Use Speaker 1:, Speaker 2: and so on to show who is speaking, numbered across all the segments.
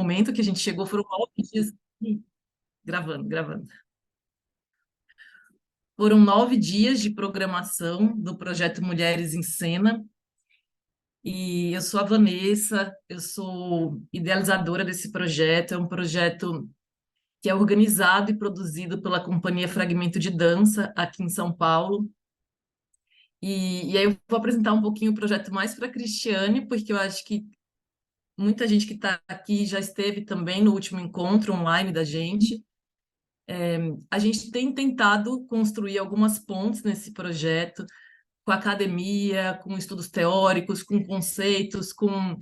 Speaker 1: momento que a gente chegou, foram 9 dias. Gravando, gravando. Foram 9 dias de programação do projeto Mulheres em Cena. E eu sou a Vanessa, eu sou idealizadora desse projeto. É um projeto que é organizado e produzido pela Companhia Fragmento de Dança, aqui em São Paulo. E aí eu vou apresentar um pouquinho o projeto mais para a Cristiane, porque eu acho que muita gente que está aqui já esteve também no último encontro online da gente. A gente tem tentado construir algumas pontes nesse projeto, com a academia, com estudos teóricos, com conceitos, com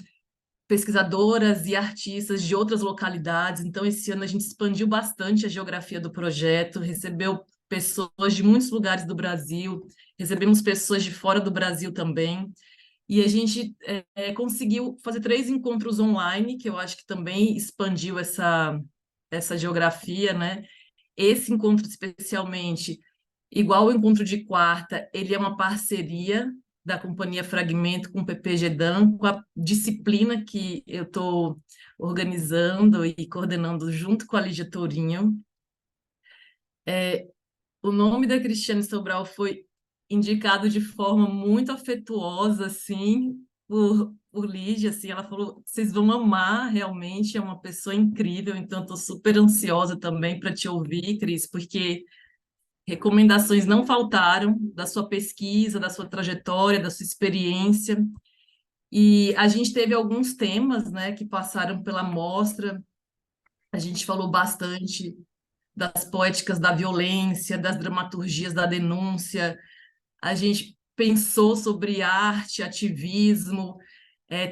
Speaker 1: pesquisadoras e artistas de outras localidades. Então, esse ano a gente expandiu bastante a geografia do projeto, recebeu pessoas de muitos lugares do Brasil, recebemos pessoas de fora do Brasil também. E a gente conseguiu fazer 3 encontros online, que eu acho que também expandiu essa geografia, né? Esse encontro especialmente, igual o encontro de quarta, ele é uma parceria da Companhia Fragmento com o PPGDAN, com a disciplina que eu estou organizando e coordenando junto com a Lígia Tourinho. O nome da Cristiane Sobral foi indicado de forma muito afetuosa, assim, por Lígia, assim, ela falou, vocês vão amar, realmente, é uma pessoa incrível, então estou super ansiosa também para te ouvir, Cris, porque recomendações não faltaram da sua pesquisa, da sua trajetória, da sua experiência. E a gente teve alguns temas, né, que passaram pela mostra. A gente falou bastante das poéticas da violência, das dramaturgias da denúncia. A gente pensou sobre arte, ativismo.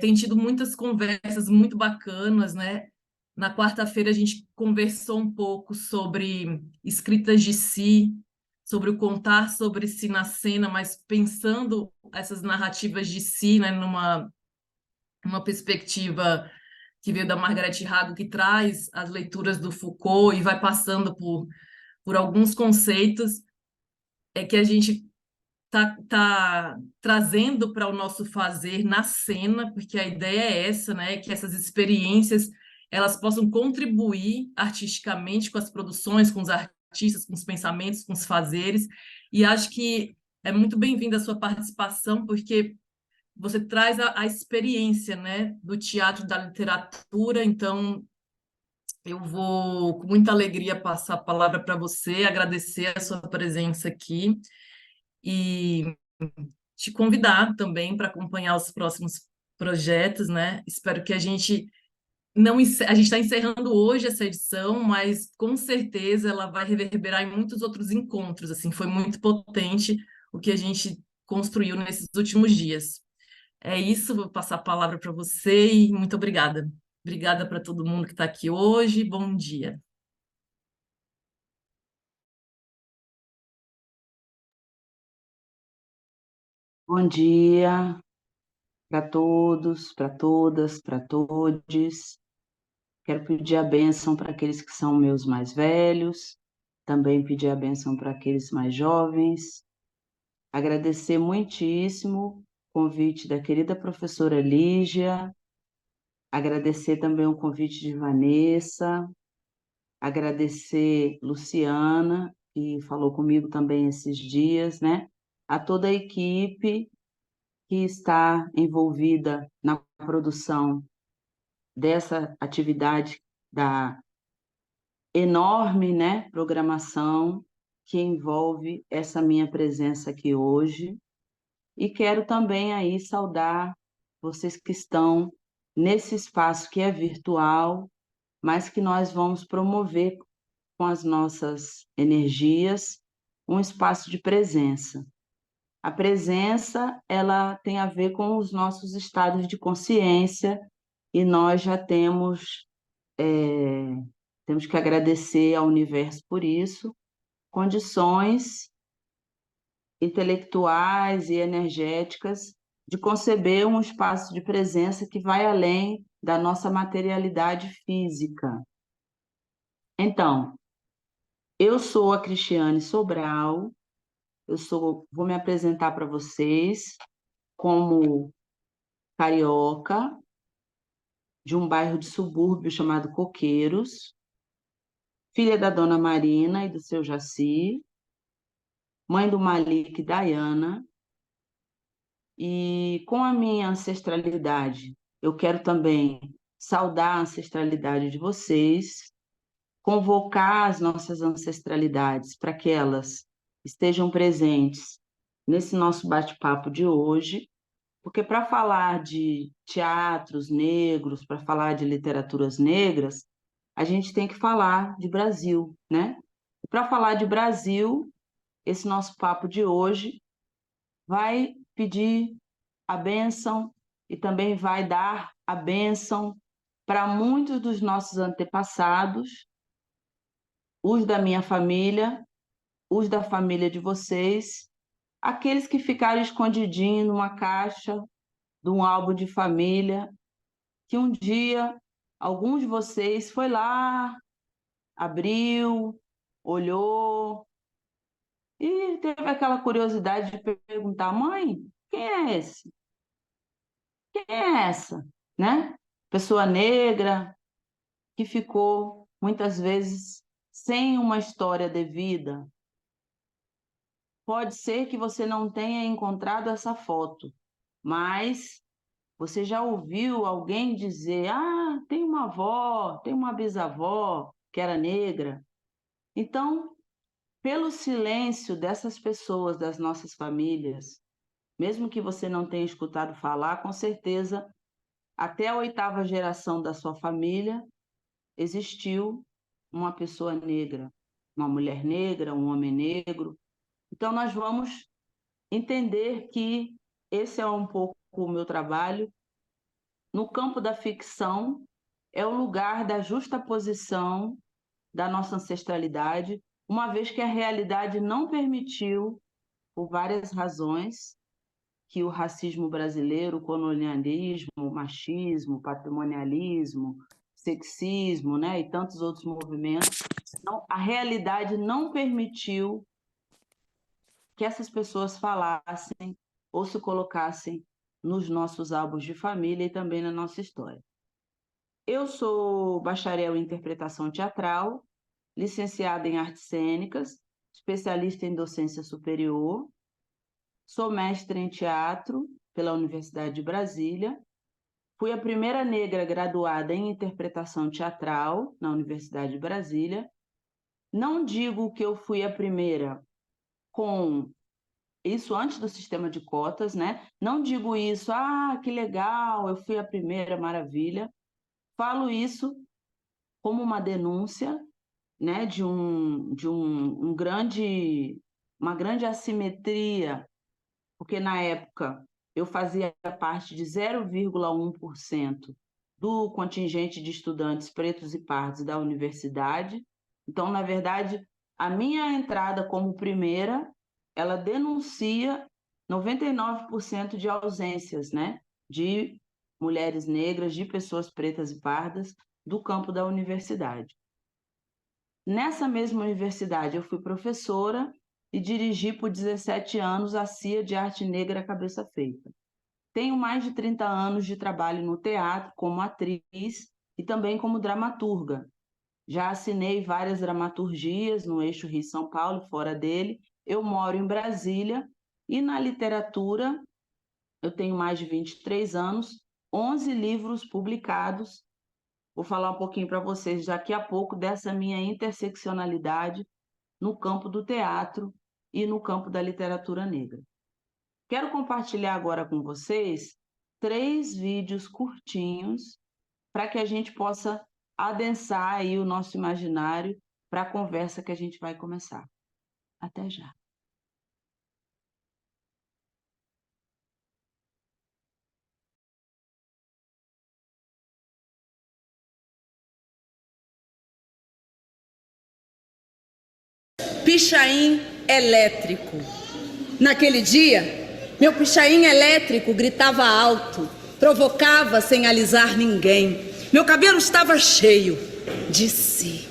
Speaker 1: Tem tido muitas conversas muito bacanas, né? Na quarta-feira a gente conversou um pouco sobre escritas de si, sobre o contar sobre si na cena, mas pensando essas narrativas de si, né, numa perspectiva que veio da Margaret Hago, que traz as leituras do Foucault e vai passando por alguns conceitos que a gente tá trazendo para o nosso fazer na cena, porque a ideia é essa, né? Que essas experiências elas possam contribuir artisticamente com as produções, com os artistas, com os pensamentos, com os fazeres. E acho que é muito bem-vinda a sua participação, porque você traz a experiência, né, do teatro, da literatura. Então, eu vou com muita alegria passar a palavra para você, agradecer a sua presença aqui e te convidar também para acompanhar os próximos projetos, né? Espero que a gente não a gente está encerrando hoje essa edição, mas com certeza ela vai reverberar em muitos outros encontros. Assim, foi muito potente o que a gente construiu nesses últimos dias. É isso, vou passar a palavra para você e muito obrigada. Obrigada para todo mundo que está aqui hoje. Bom dia.
Speaker 2: Bom dia para todos, para todas, para todes. Quero pedir a bênção para aqueles que são meus mais velhos, também pedir a bênção para aqueles mais jovens. Agradecer muitíssimo o convite da querida professora Lígia, agradecer também o convite de Vanessa, agradecer Luciana, que falou comigo também esses dias, né? A toda a equipe que está envolvida na produção dessa atividade da enorme, né, programação que envolve essa minha presença aqui hoje. E quero também aí saudar vocês que estão nesse espaço que é virtual, mas que nós vamos promover com as nossas energias um espaço de presença. A presença, ela tem a ver com os nossos estados de consciência e nós já temos que agradecer ao universo por isso, condições intelectuais e energéticas de conceber um espaço de presença que vai além da nossa materialidade física. Então, eu sou a Cristiane Sobral, vou me apresentar para vocês como carioca, de um bairro de subúrbio chamado Coqueiros, filha da dona Marina e do seu Jaci, mãe do Malik e Dayana, e com a minha ancestralidade, eu quero também saudar a ancestralidade de vocês, convocar as nossas ancestralidades para que elas estejam presentes nesse nosso bate-papo de hoje, porque para falar de teatros negros, para falar de literaturas negras, a gente tem que falar de Brasil, né? E para falar de Brasil, esse nosso papo de hoje vai pedir a bênção e também vai dar a bênção para muitos dos nossos antepassados, os da minha família, os da família de vocês, aqueles que ficaram escondidinhos numa caixa de um álbum de família, que um dia alguns de vocês foi lá, abriu, olhou e teve aquela curiosidade de perguntar: mãe, quem é esse? Quem é essa? Né? Pessoa negra que ficou muitas vezes sem uma história devida. Pode ser que você não tenha encontrado essa foto, mas você já ouviu alguém dizer: ah, tem uma avó, tem uma bisavó que era negra? Então, pelo silêncio dessas pessoas, das nossas famílias, mesmo que você não tenha escutado falar, com certeza, até a 8ª geração da sua família, existiu uma pessoa negra, uma mulher negra, um homem negro. Então, nós vamos entender que esse é um pouco o meu trabalho. No campo da ficção, é o lugar da justaposição da nossa ancestralidade, uma vez que a realidade não permitiu, por várias razões, que o racismo brasileiro, o colonialismo, o machismo, o patrimonialismo, sexismo, né, e tantos outros movimentos, não, a realidade não permitiu que essas pessoas falassem ou se colocassem nos nossos álbuns de família e também na nossa história. Eu sou bacharel em interpretação teatral, licenciada em artes cênicas, especialista em docência superior, sou mestre em teatro pela Universidade de Brasília, fui a primeira negra graduada em interpretação teatral na Universidade de Brasília. Não digo que eu fui a primeira com isso antes do sistema de cotas, né? Não digo isso, ah, que legal, eu fui a primeira, maravilha. Falo isso como uma denúncia, né, de uma grande assimetria, porque na época eu fazia parte de 0,1% do contingente de estudantes pretos e pardos da universidade. Então, na verdade, a minha entrada como primeira, ela denuncia 99% de ausências, né, de mulheres negras, de pessoas pretas e pardas do campo da universidade. Nessa mesma universidade, eu fui professora e dirigi por 17 anos a CIA de Arte Negra Cabeça Feita. Tenho mais de 30 anos de trabalho no teatro como atriz e também como dramaturga. Já assinei várias dramaturgias no eixo Rio-São Paulo, fora dele. Eu moro em Brasília e na literatura eu tenho mais de 23 anos, 11 livros publicados. Vou falar um pouquinho para vocês daqui a pouco dessa minha interseccionalidade no campo do teatro e no campo da literatura negra. Quero compartilhar agora com vocês 3 vídeos curtinhos para que a gente possa adensar aí o nosso imaginário para a conversa que a gente vai começar. Até já.
Speaker 3: Pichain elétrico. Naquele dia, meu pichain elétrico gritava alto, provocava sem alisar ninguém. Meu cabelo estava cheio de si.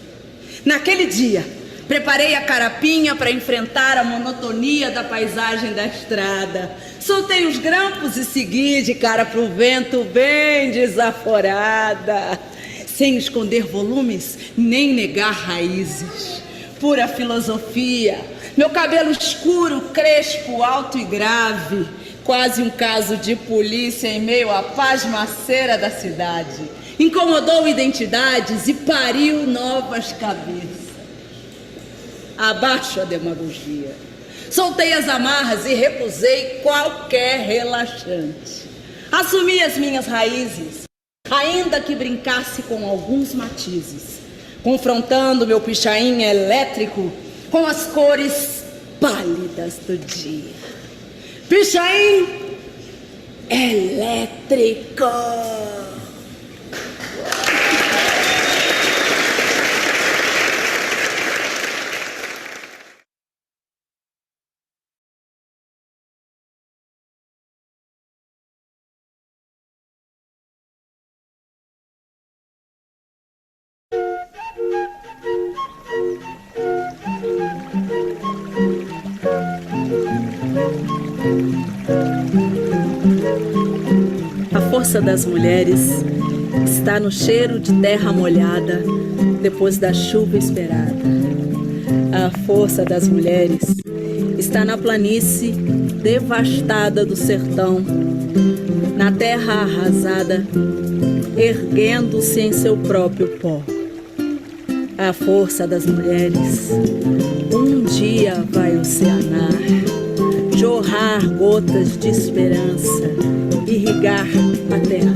Speaker 3: Naquele dia, preparei a carapinha para enfrentar a monotonia da paisagem da estrada. Soltei os grampos e segui de cara pro vento, bem desaforada, sem esconder volumes nem negar raízes. Pura filosofia, meu cabelo escuro, crespo, alto e grave, quase um caso de polícia em meio à pasmaceira da cidade. Incomodou identidades e pariu novas cabeças. Abaixo a demagogia. Soltei as amarras e recusei qualquer relaxante. Assumi as minhas raízes, ainda que brincasse com alguns matizes, confrontando meu pichain elétrico com as cores pálidas do dia. Pichain elétrico. A força das mulheres está no cheiro de terra molhada depois da chuva esperada. A força das mulheres está na planície devastada do sertão, na terra arrasada, erguendo-se em seu próprio pó. A força das mulheres um dia vai oceanar, jorrar gotas de esperança, irrigar a terra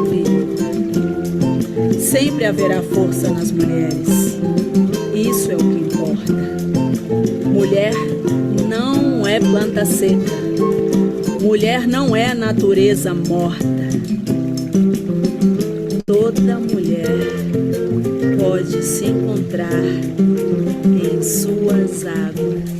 Speaker 3: viva. Sempre haverá força nas mulheres. Isso é o que importa. Mulher não é planta seca. Mulher não é natureza morta. Toda mulher pode se encontrar em suas águas.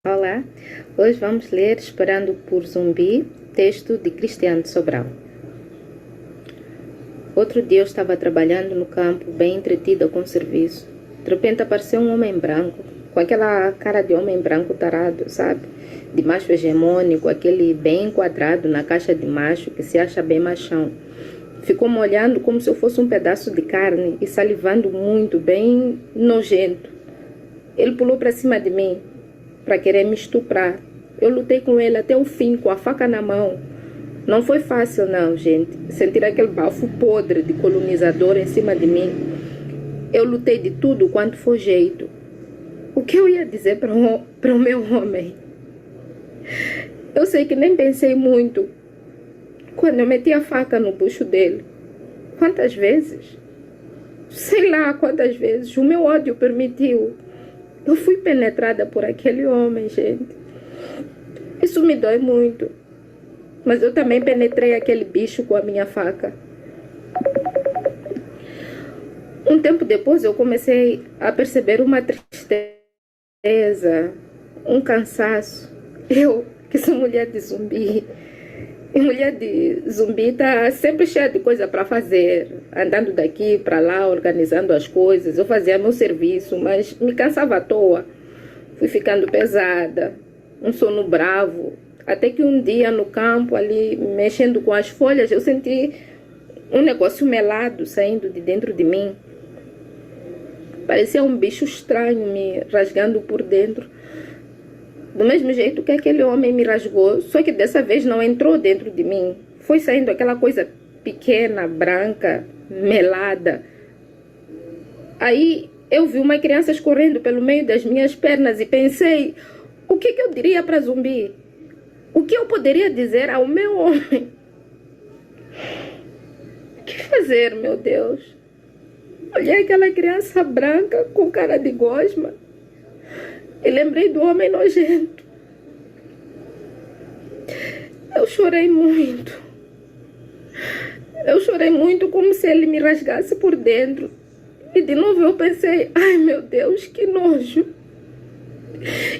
Speaker 4: Olá, hoje vamos ler Esperando por Zumbi, texto de Cristiano Sobral. Outro dia eu estava trabalhando no campo, bem entretida com o serviço. De repente apareceu um homem branco, com aquela cara de homem branco tarado, sabe? De macho hegemônico, aquele bem enquadrado na caixa de macho que se acha bem machão. Ficou me olhando como se eu fosse um pedaço de carne e salivando muito, bem nojento. Ele pulou para cima de mim para querer me estuprar. Eu lutei com ele até o fim, com a faca na mão. Não foi fácil não, gente, sentir aquele bafo podre de colonizador em cima de mim. Eu lutei de tudo quanto foi jeito. O que eu ia dizer para o meu homem? Eu sei que nem pensei muito quando eu meti a faca no bucho dele. Quantas vezes? Sei lá quantas vezes o meu ódio permitiu. Eu fui penetrada por aquele homem, gente. Isso me dói muito. Mas eu também penetrei aquele bicho com a minha faca. Um tempo depois eu comecei a perceber uma tristeza, um cansaço. Eu, que sou mulher de zumbi. E mulher de zumbi tá sempre cheia de coisa para fazer, andando daqui para lá, organizando as coisas. Eu fazia meu serviço, mas me cansava à toa. Fui ficando pesada, um sono bravo. Até que um dia no campo, ali, mexendo com as folhas, eu senti um negócio melado saindo de dentro de mim. Parecia um bicho estranho me rasgando por dentro. Do mesmo jeito que aquele homem me rasgou, só que dessa vez não entrou dentro de mim. Foi saindo aquela coisa pequena, branca, melada. Aí eu vi uma criança escorrendo pelo meio das minhas pernas e pensei, o que eu diria para Zumbi? O que eu poderia dizer ao meu homem? que fazer, meu Deus? Olhei aquela criança branca com cara de gosma e lembrei do homem nojento. Eu chorei muito. Eu chorei muito, como se ele me rasgasse por dentro. E de novo eu pensei, ai meu Deus, que nojo.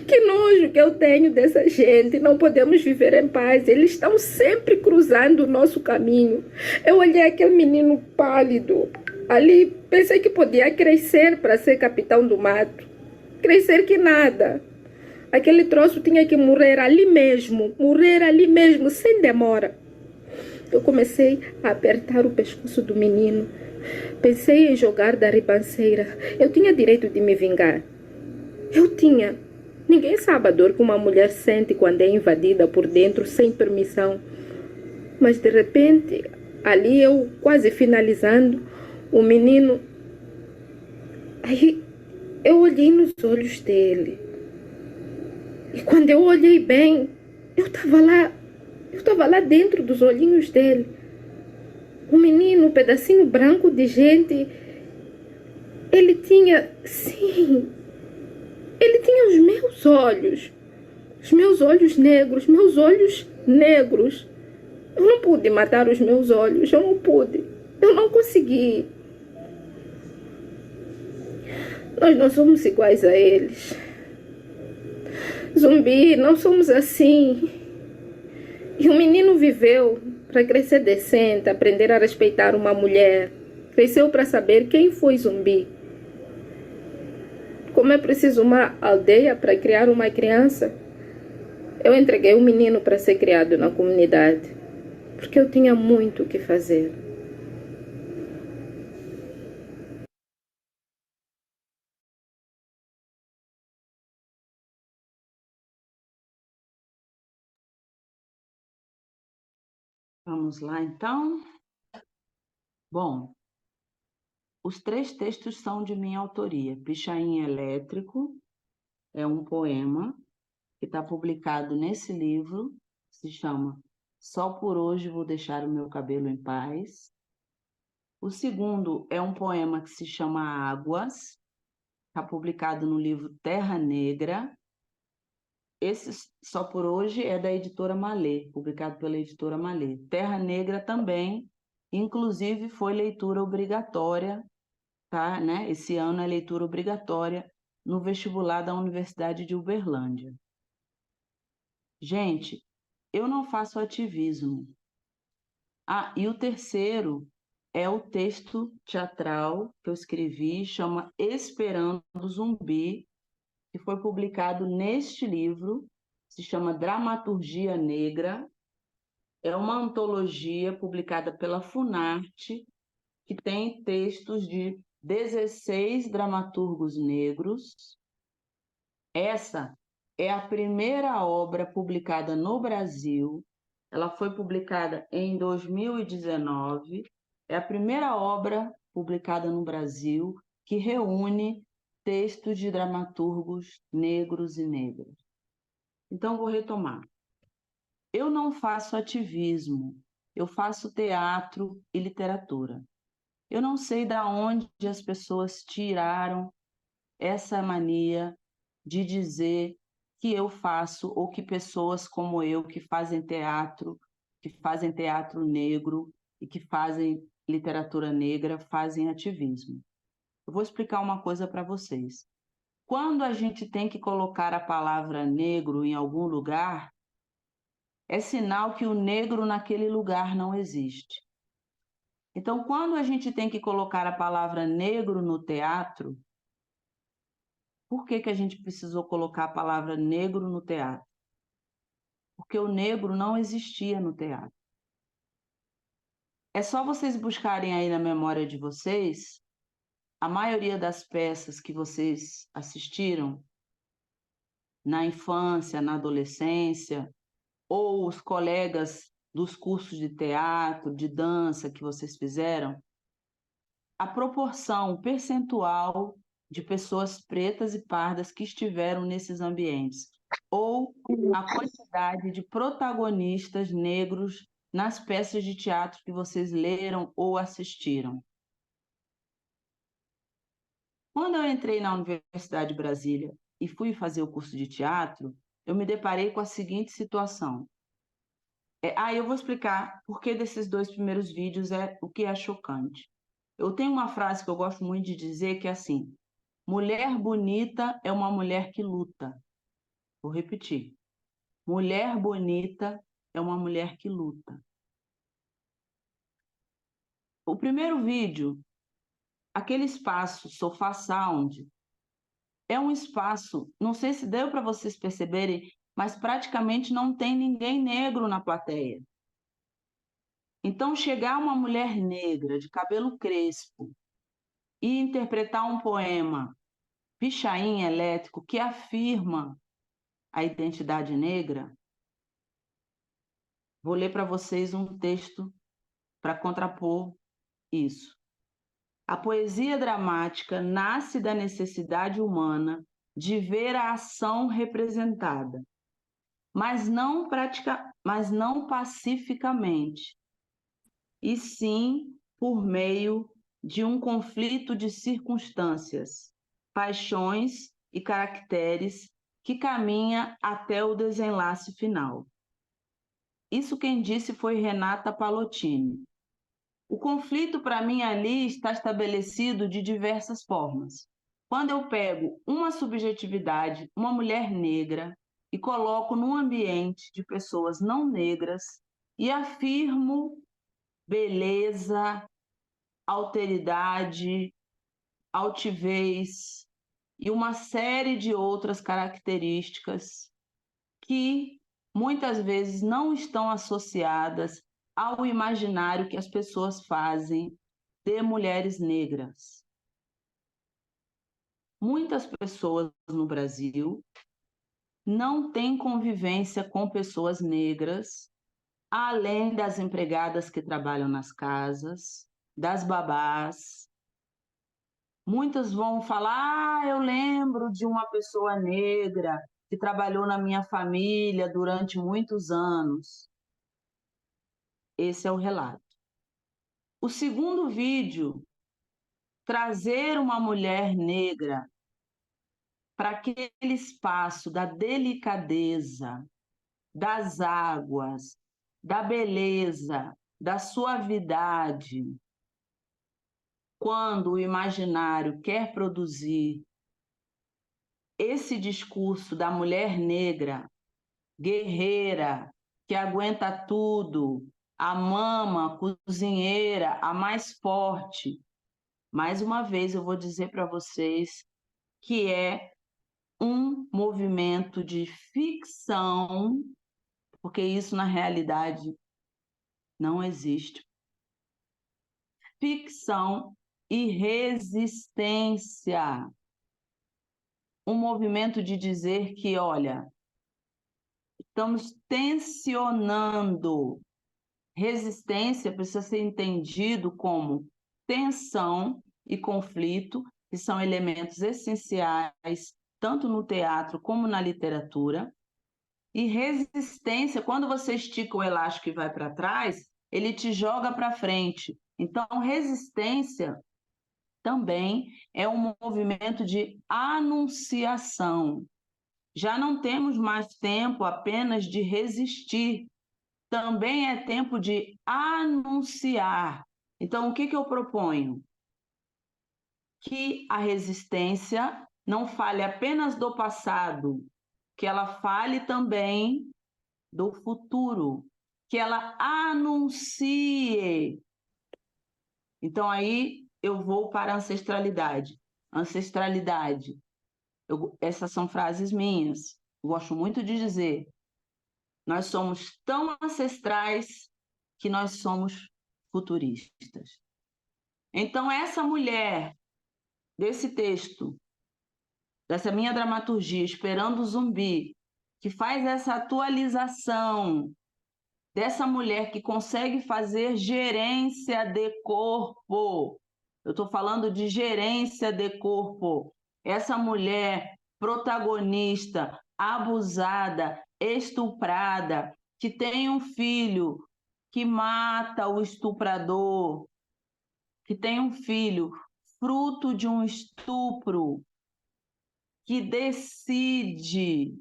Speaker 4: Que nojo que eu tenho dessa gente. Não podemos viver em paz. Eles estão sempre cruzando o nosso caminho. Eu olhei aquele menino pálido ali, pensei que podia crescer para ser capitão do mato. Crescer que nada. Aquele troço tinha que morrer ali mesmo, sem demora. Eu comecei a apertar o pescoço do menino. Pensei em jogar da ribanceira. Eu tinha direito de me vingar. Eu tinha. Ninguém sabe a dor que uma mulher sente quando é invadida por dentro sem permissão. Mas de repente, ali eu quase finalizando, o menino... Aí eu olhei nos olhos dele. E quando eu olhei bem, eu estava lá dentro dos olhinhos dele. O menino, um pedacinho branco de gente, ele tinha, sim, ele tinha os meus olhos negros. Eu não pude matar os meus olhos, eu não consegui. Nós não somos iguais a eles. Zumbi, não somos assim. E o menino viveu para crescer decente, aprender a respeitar uma mulher. Cresceu para saber quem foi Zumbi. Como é preciso uma aldeia para criar uma criança, eu entreguei o menino para ser criado na comunidade, porque eu tinha muito o que fazer.
Speaker 2: Vamos lá, então. Bom, os 3 textos são de minha autoria. Pichain Elétrico é um poema que está publicado nesse livro, se chama Só por Hoje Vou Deixar o Meu Cabelo em Paz. O segundo é um poema que se chama Águas, está publicado no livro Terra Negra. Esse Só por Hoje é da editora Malê, publicado pela editora Malê. Terra Negra também, inclusive foi leitura obrigatória, tá, né? Esse ano é leitura obrigatória no vestibular da Universidade de Uberlândia. Gente, eu não faço ativismo. Ah, e o terceiro é o texto teatral que eu escrevi, chama Esperando Zumbi, que foi publicado neste livro, se chama Dramaturgia Negra. É uma antologia publicada pela Funarte, que tem textos de 16 dramaturgos negros. Essa é a primeira obra publicada no Brasil. Ela foi publicada em 2019. É a primeira obra publicada no Brasil que reúne textos de dramaturgos negros e negras. Então, vou retomar. Eu não faço ativismo, eu faço teatro e literatura. Eu não sei de onde as pessoas tiraram essa mania de dizer que eu faço, ou que pessoas como eu, que fazem teatro negro e que fazem literatura negra, fazem ativismo. Eu vou explicar uma coisa para vocês. Quando a gente tem que colocar a palavra negro em algum lugar, é sinal que o negro naquele lugar não existe. Então, quando a gente tem que colocar a palavra negro no teatro, por que a gente precisou colocar a palavra negro no teatro? Porque o negro não existia no teatro. É só vocês buscarem aí na memória de vocês, a maioria das peças que vocês assistiram na infância, na adolescência, ou os colegas dos cursos de teatro, de dança que vocês fizeram, a proporção percentual de pessoas pretas e pardas que estiveram nesses ambientes, ou a quantidade de protagonistas negros nas peças de teatro que vocês leram ou assistiram. Quando eu entrei na Universidade de Brasília e fui fazer o curso de teatro, eu me deparei com a seguinte situação. Eu vou explicar por que desses 2 primeiros vídeos o que é chocante. Eu tenho uma frase que eu gosto muito de dizer, que é assim: mulher bonita é uma mulher que luta. Vou repetir. Mulher bonita é uma mulher que luta. O primeiro vídeo, aquele espaço Sofá Sound, é um espaço, não sei se deu para vocês perceberem, mas praticamente não tem ninguém negro na plateia. Então, chegar uma mulher negra de cabelo crespo e interpretar um poema, Pichain Elétrico, que afirma a identidade negra, vou ler para vocês um texto para contrapor isso. A poesia dramática nasce da necessidade humana de ver a ação representada, mas não pacificamente, e sim por meio de um conflito de circunstâncias, paixões e caracteres que caminha até o desenlace final. Isso quem disse foi Renata Palottini. O conflito, para mim, ali está estabelecido de diversas formas. Quando eu pego uma subjetividade, uma mulher negra, e coloco num ambiente de pessoas não negras e afirmo beleza, alteridade, altivez e uma série de outras características que muitas vezes não estão associadas ao imaginário que as pessoas fazem de mulheres negras. Muitas pessoas no Brasil não têm convivência com pessoas negras, além das empregadas que trabalham nas casas, das babás. Muitas vão falar: eu lembro de uma pessoa negra que trabalhou na minha família durante muitos anos. Esse é o relato. O segundo vídeo, trazer uma mulher negra para aquele espaço da delicadeza, das águas, da beleza, da suavidade. Quando o imaginário quer produzir esse discurso da mulher negra, guerreira, que aguenta tudo, a mama, cozinheira, a mais forte. Mais uma vez eu vou dizer para vocês que é um movimento de ficção, porque isso na realidade não existe. Ficção e resistência. Um movimento de dizer que, olha, estamos tensionando. Resistência precisa ser entendido como tensão e conflito, que são elementos essenciais tanto no teatro como na literatura. E resistência, quando você estica o elástico e vai para trás, ele te joga para frente. Então, resistência também é um movimento de anunciação. Já não temos mais tempo apenas de resistir, também é tempo de anunciar. Então, o que eu proponho? Que a resistência não fale apenas do passado, que ela fale também do futuro, que ela anuncie. Então, aí eu vou para a ancestralidade. Ancestralidade, essas são frases minhas, eu gosto muito de dizer. Nós somos tão ancestrais que nós somos futuristas. Então, essa mulher desse texto, dessa minha dramaturgia, Esperando o Zumbi, que faz essa atualização dessa mulher que consegue fazer gerência de corpo. Eu estou falando de gerência de corpo. Essa mulher protagonista, abusada, estuprada, que tem um filho que mata o estuprador, que tem um filho fruto de um estupro, que decide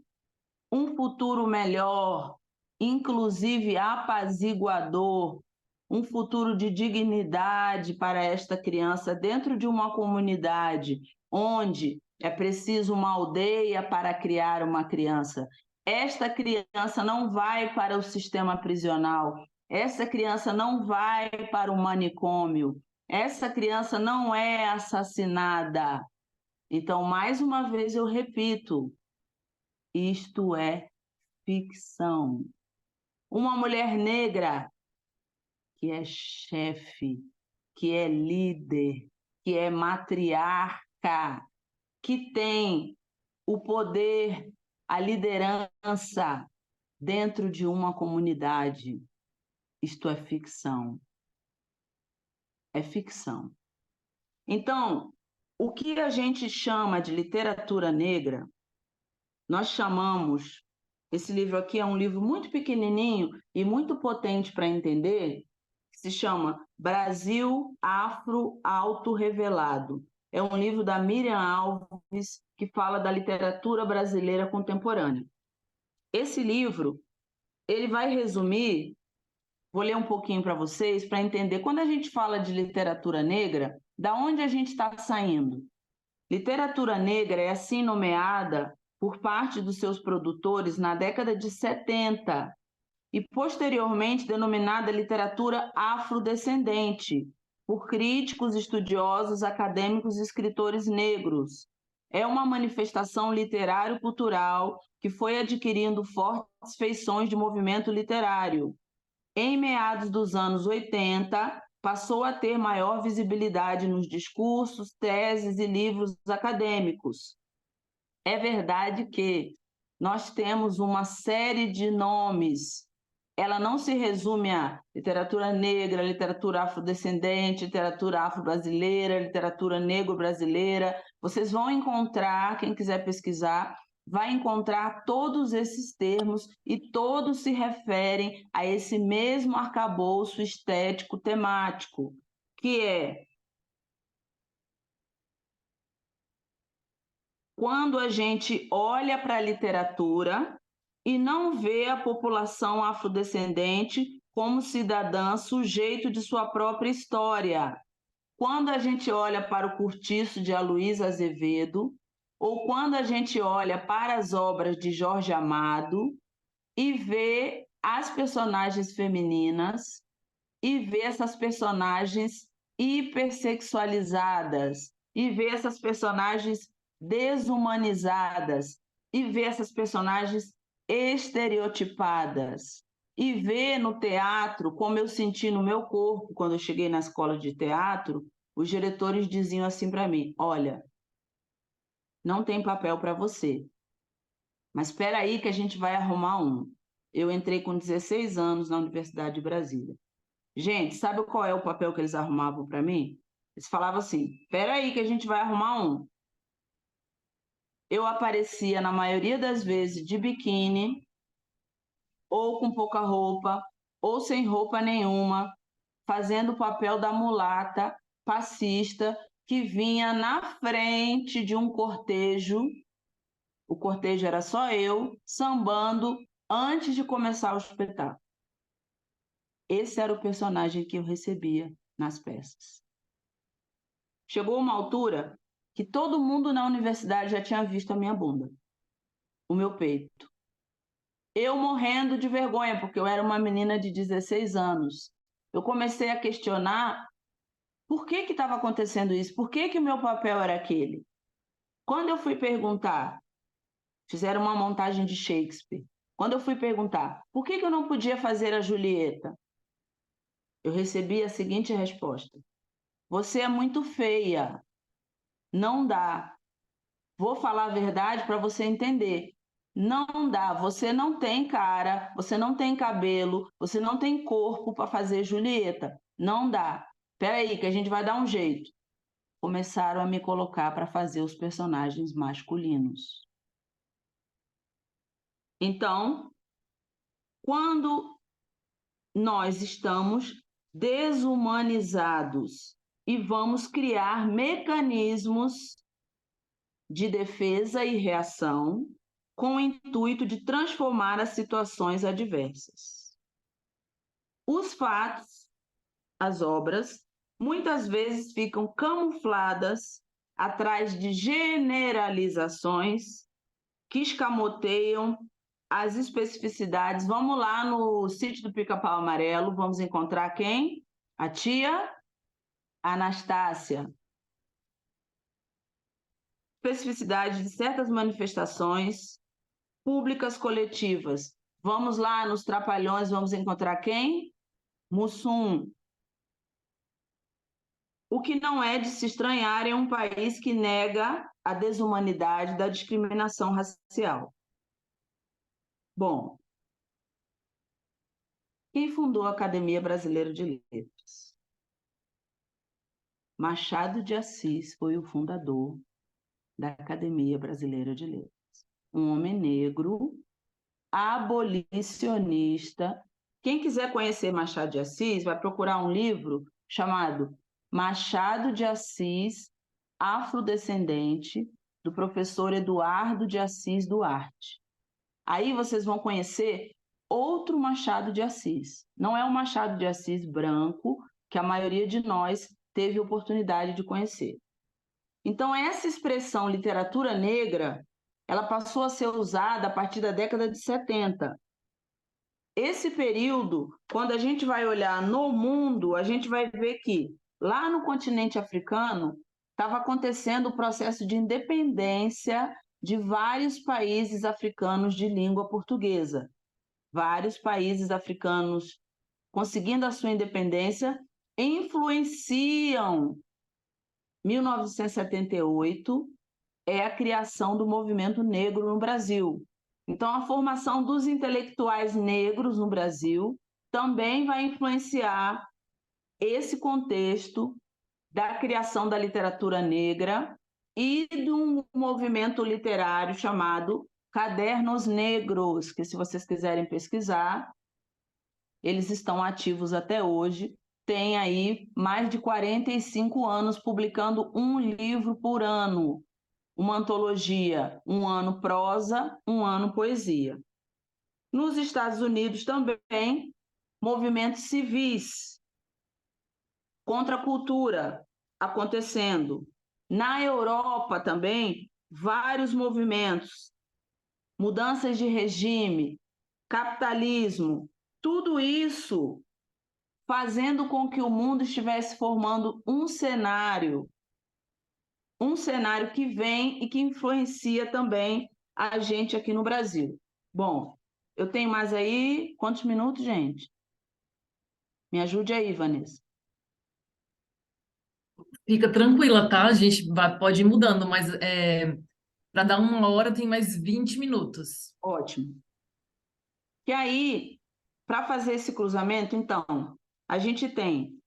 Speaker 2: um futuro melhor, inclusive apaziguador, um futuro de dignidade para esta criança dentro de uma comunidade onde é preciso uma aldeia para criar uma criança. Esta criança não vai para o sistema prisional, essa criança não vai para o manicômio, essa criança não é assassinada. Então, mais uma vez eu repito, isto é ficção. Uma mulher negra que é chefe, que é líder, que é matriarca, que tem o poder, a liderança dentro de uma comunidade. Isto é ficção. É ficção. Então, o que a gente chama de literatura negra, nós chamamos, esse livro aqui é um livro muito pequenininho e muito potente para entender, que se chama Brasil Afro Autorrevelado. É um livro da Miriam Alves, que fala da literatura brasileira contemporânea. Esse livro, ele vai resumir, vou ler um pouquinho para vocês, para entender, quando a gente fala de literatura negra, da onde a gente está saindo? Literatura negra é assim nomeada por parte dos seus produtores na década de 70 e posteriormente denominada literatura afrodescendente por críticos, estudiosos, acadêmicos e escritores negros. É uma manifestação literário-cultural que foi adquirindo fortes feições de movimento literário. Em meados dos anos 80, passou a ter maior visibilidade nos discursos, teses e livros acadêmicos. É verdade que nós temos uma série de nomes. Ela não se resume a literatura negra, literatura afrodescendente, literatura afro-brasileira, literatura negro-brasileira. Vocês vão encontrar, quem quiser pesquisar, vai encontrar todos esses termos e todos se referem a esse mesmo arcabouço estético temático, que é quando a gente olha para a literatura e não vê a população afrodescendente como cidadã sujeito de sua própria história. Quando a gente olha para o Cortiço de Aloysio Azevedo, ou quando a gente olha para as obras de Jorge Amado e vê as personagens femininas e vê essas personagens hipersexualizadas e vê essas personagens desumanizadas e vê essas personagens estereotipadas e vê no teatro, como eu senti no meu corpo quando eu cheguei na escola de teatro, os diretores diziam assim para mim: olha, não tem papel para você, mas espera aí que a gente vai arrumar um. Eu entrei com 16 anos na Universidade de Brasília. Gente, sabe qual é o papel que eles arrumavam para mim? Eles falavam assim: espera aí que a gente vai arrumar um. Eu aparecia, na maioria das vezes, de biquíni, ou com pouca roupa, ou sem roupa nenhuma, fazendo o papel da mulata passista que vinha na frente de um cortejo. O cortejo era só eu, sambando antes de começar o espetáculo. Esse era o personagem que eu recebia nas peças. Chegou uma altura que todo mundo na universidade já tinha visto a minha bunda, o meu peito. Eu morrendo de vergonha, porque eu era uma menina de 16 anos. Eu comecei a questionar por que estava acontecendo isso, por que o meu papel era aquele. Quando eu fui perguntar, fizeram uma montagem de Shakespeare, quando eu fui perguntar por que eu não podia fazer a Julieta, eu recebi a seguinte resposta: você é muito feia, não dá. Vou falar a verdade para você entender. Não dá, você não tem cara, você não tem cabelo, você não tem corpo para fazer Julieta. Não dá. Espera aí que a gente vai dar um jeito. Começaram a me colocar para fazer os personagens masculinos. Então, quando nós estamos desumanizados e vamos criar mecanismos de defesa e reação com o intuito de transformar as situações adversas. Os fatos, as obras, muitas vezes ficam camufladas atrás de generalizações que escamoteiam as especificidades. Vamos lá no sítio do Pica-Pau Amarelo, vamos encontrar quem? A tia Anastácia. Especificidade de certas manifestações públicas coletivas. Vamos lá nos Trapalhões, vamos encontrar quem? Mussum. O que não é de se estranhar em um país que nega a desumanidade da discriminação racial. Bom, quem fundou a Academia Brasileira de Letras? Machado de Assis foi o fundador da Academia Brasileira de Letras. Um homem negro, abolicionista. Quem quiser conhecer Machado de Assis, vai procurar um livro chamado Machado de Assis, Afrodescendente, do professor Eduardo de Assis Duarte. Aí vocês vão conhecer outro Machado de Assis. Não é o Machado de Assis branco, que a maioria de nós teve oportunidade de conhecer. Então, essa expressão literatura negra, ela passou a ser usada a partir da década de 70. Esse período, quando a gente vai olhar no mundo, a gente vai ver que lá no continente africano estava acontecendo o processo de independência de vários países africanos de língua portuguesa. Vários países africanos conseguindo a sua independência influenciam 1978 é a criação do movimento negro no Brasil. Então, a formação dos intelectuais negros no Brasil também vai influenciar esse contexto da criação da literatura negra e de um movimento literário chamado Cadernos Negros, que, se vocês quiserem pesquisar, eles estão ativos até hoje. Tem aí mais de 45 anos publicando um livro por ano, uma antologia, um ano prosa, um ano poesia. Nos Estados Unidos também, movimentos civis contra a cultura acontecendo. Na Europa também, vários movimentos, mudanças de regime, capitalismo, tudo isso fazendo com que o mundo estivesse formando um cenário que vem e que influencia também a gente aqui no Brasil. Bom, eu tenho mais aí, quantos minutos, gente? Me ajude aí, Vanessa.
Speaker 1: Fica tranquila, tá? A gente pode ir mudando, mas para dar 1 hora tem mais 20 minutos.
Speaker 2: Ótimo. E aí, para fazer esse cruzamento, então, a gente tem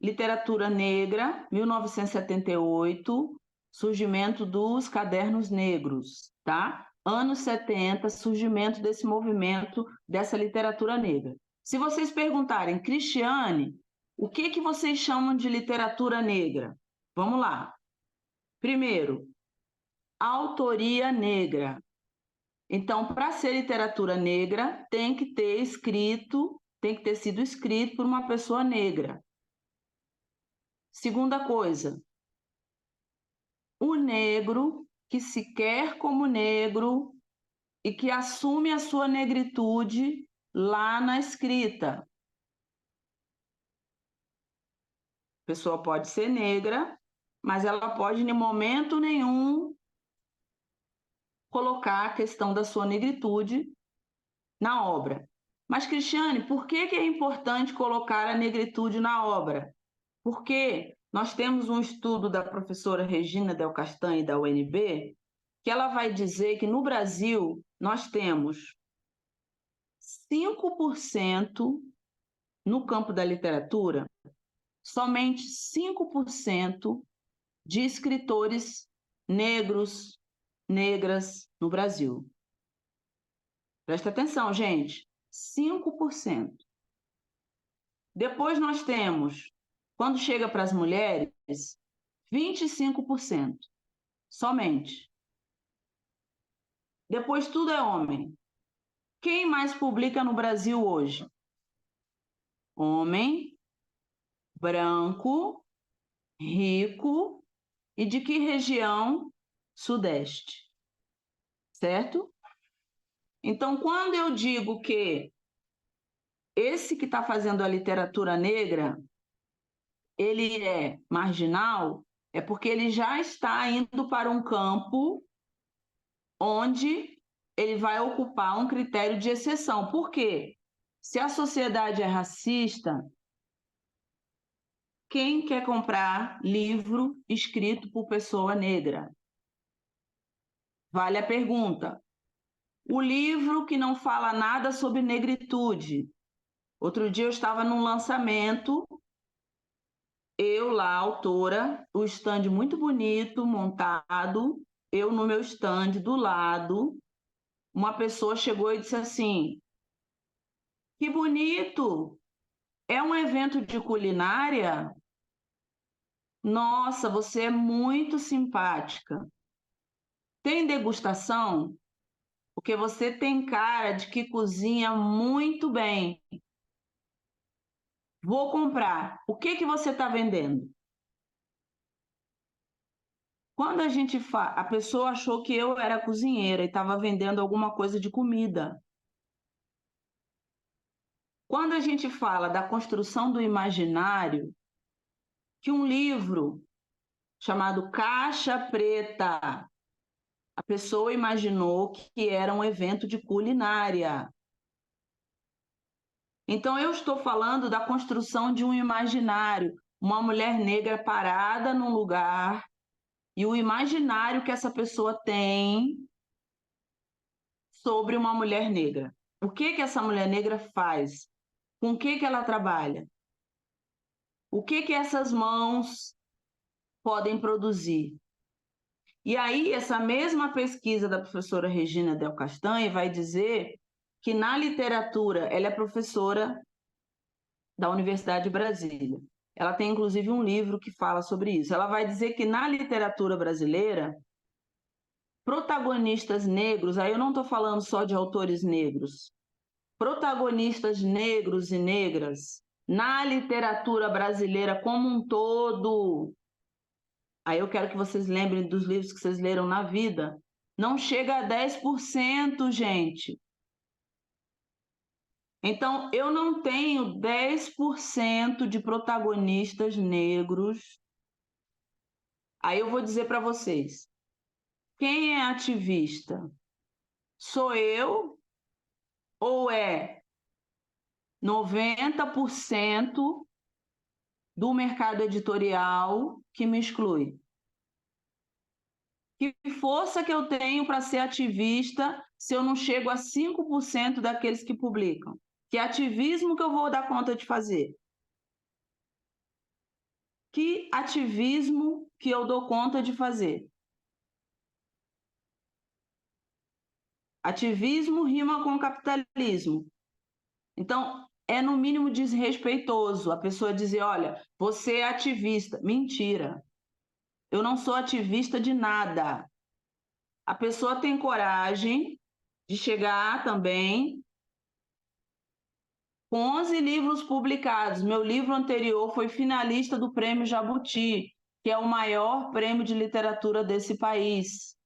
Speaker 2: literatura negra, 1978, surgimento dos Cadernos Negros, tá? Anos 70, surgimento desse movimento, dessa literatura negra. Se vocês perguntarem, Cristiane, o que vocês chamam de literatura negra? Vamos lá. Primeiro, autoria negra. Então, para ser literatura negra, tem que ter sido escrito por uma pessoa negra. Segunda coisa, o negro que se quer como negro e que assume a sua negritude lá na escrita. A pessoa pode ser negra, mas ela pode, em momento nenhum, colocar a questão da sua negritude na obra. Mas, Cristiane, por que é importante colocar a negritude na obra? Porque nós temos um estudo da professora Regina Del Castanho, da UNB, que ela vai dizer que no Brasil nós temos 5% no campo da literatura, somente 5% de escritores negros, negras no Brasil. Presta atenção, gente, 5%. Depois nós temos, quando chega para as mulheres, 25%, somente. Depois tudo é homem. Quem mais publica no Brasil hoje? Homem, branco, rico e de que região? Sudeste. Certo? Então, quando eu digo que esse que está fazendo a literatura negra, ele é marginal, é porque ele já está indo para um campo onde ele vai ocupar um critério de exceção. Por quê? Se a sociedade é racista, quem quer comprar livro escrito por pessoa negra? Vale a pergunta. O livro que não fala nada sobre negritude. Outro dia eu estava num lançamento, eu lá, autora, o stand muito bonito, montado, eu no meu stand do lado, uma pessoa chegou e disse assim: que bonito! É um evento de culinária? Nossa, você é muito simpática. Tem degustação? Porque você tem cara de que cozinha muito bem. Vou comprar. O que que você está vendendo? Quando a gente a pessoa achou que eu era cozinheira e estava vendendo alguma coisa de comida. Quando a gente fala da construção do imaginário, que um livro chamado Caixa Preta, a pessoa imaginou que era um evento de culinária. Então, eu estou falando da construção de um imaginário, uma mulher negra parada num lugar e o imaginário que essa pessoa tem sobre uma mulher negra. O que que essa mulher negra faz? Com o que que ela trabalha? O que que essas mãos podem produzir? E aí, essa mesma pesquisa da professora Regina Del Castanho vai dizer que na literatura, ela é professora da Universidade de Brasília. Ela tem, inclusive, um livro que fala sobre isso. Ela vai dizer que na literatura brasileira, protagonistas negros, aí eu não estou falando só de autores negros, protagonistas negros e negras na literatura brasileira como um todo. Aí eu quero que vocês lembrem dos livros que vocês leram na vida. Não chega a 10%, gente. Então, eu não tenho 10% de protagonistas negros. Aí eu vou dizer para vocês, quem é ativista? Sou eu ou é 90% do mercado editorial que me exclui? Que força que eu tenho para ser ativista se eu não chego a 5% daqueles que publicam? Que ativismo que eu vou dar conta de fazer? Que ativismo que eu dou conta de fazer? Ativismo rima com capitalismo. Então, é no mínimo desrespeitoso a pessoa dizer, olha, você é ativista. Mentira. Eu não sou ativista de nada. A pessoa tem coragem de chegar também com 11 livros publicados. Meu livro anterior foi finalista do Prêmio Jabuti, que é o maior prêmio de literatura desse país.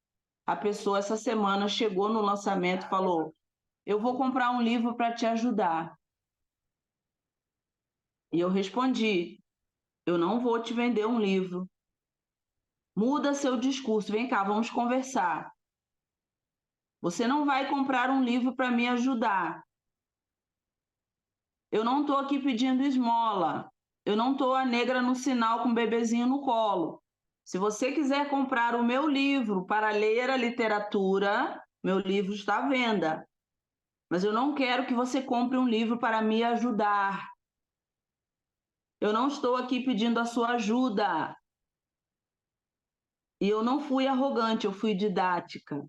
Speaker 2: A pessoa, essa semana, chegou no lançamento e falou, eu vou comprar um livro para te ajudar. E eu respondi, eu não vou te vender um livro. Muda seu discurso, vem cá, vamos conversar. Você não vai comprar um livro para me ajudar. Eu não estou aqui pedindo esmola. Eu não estou a negra no sinal com um bebezinho no colo. Se você quiser comprar o meu livro para ler a literatura, meu livro está à venda. Mas eu não quero que você compre um livro para me ajudar. Eu não estou aqui pedindo a sua ajuda. E eu não fui arrogante, eu fui didática.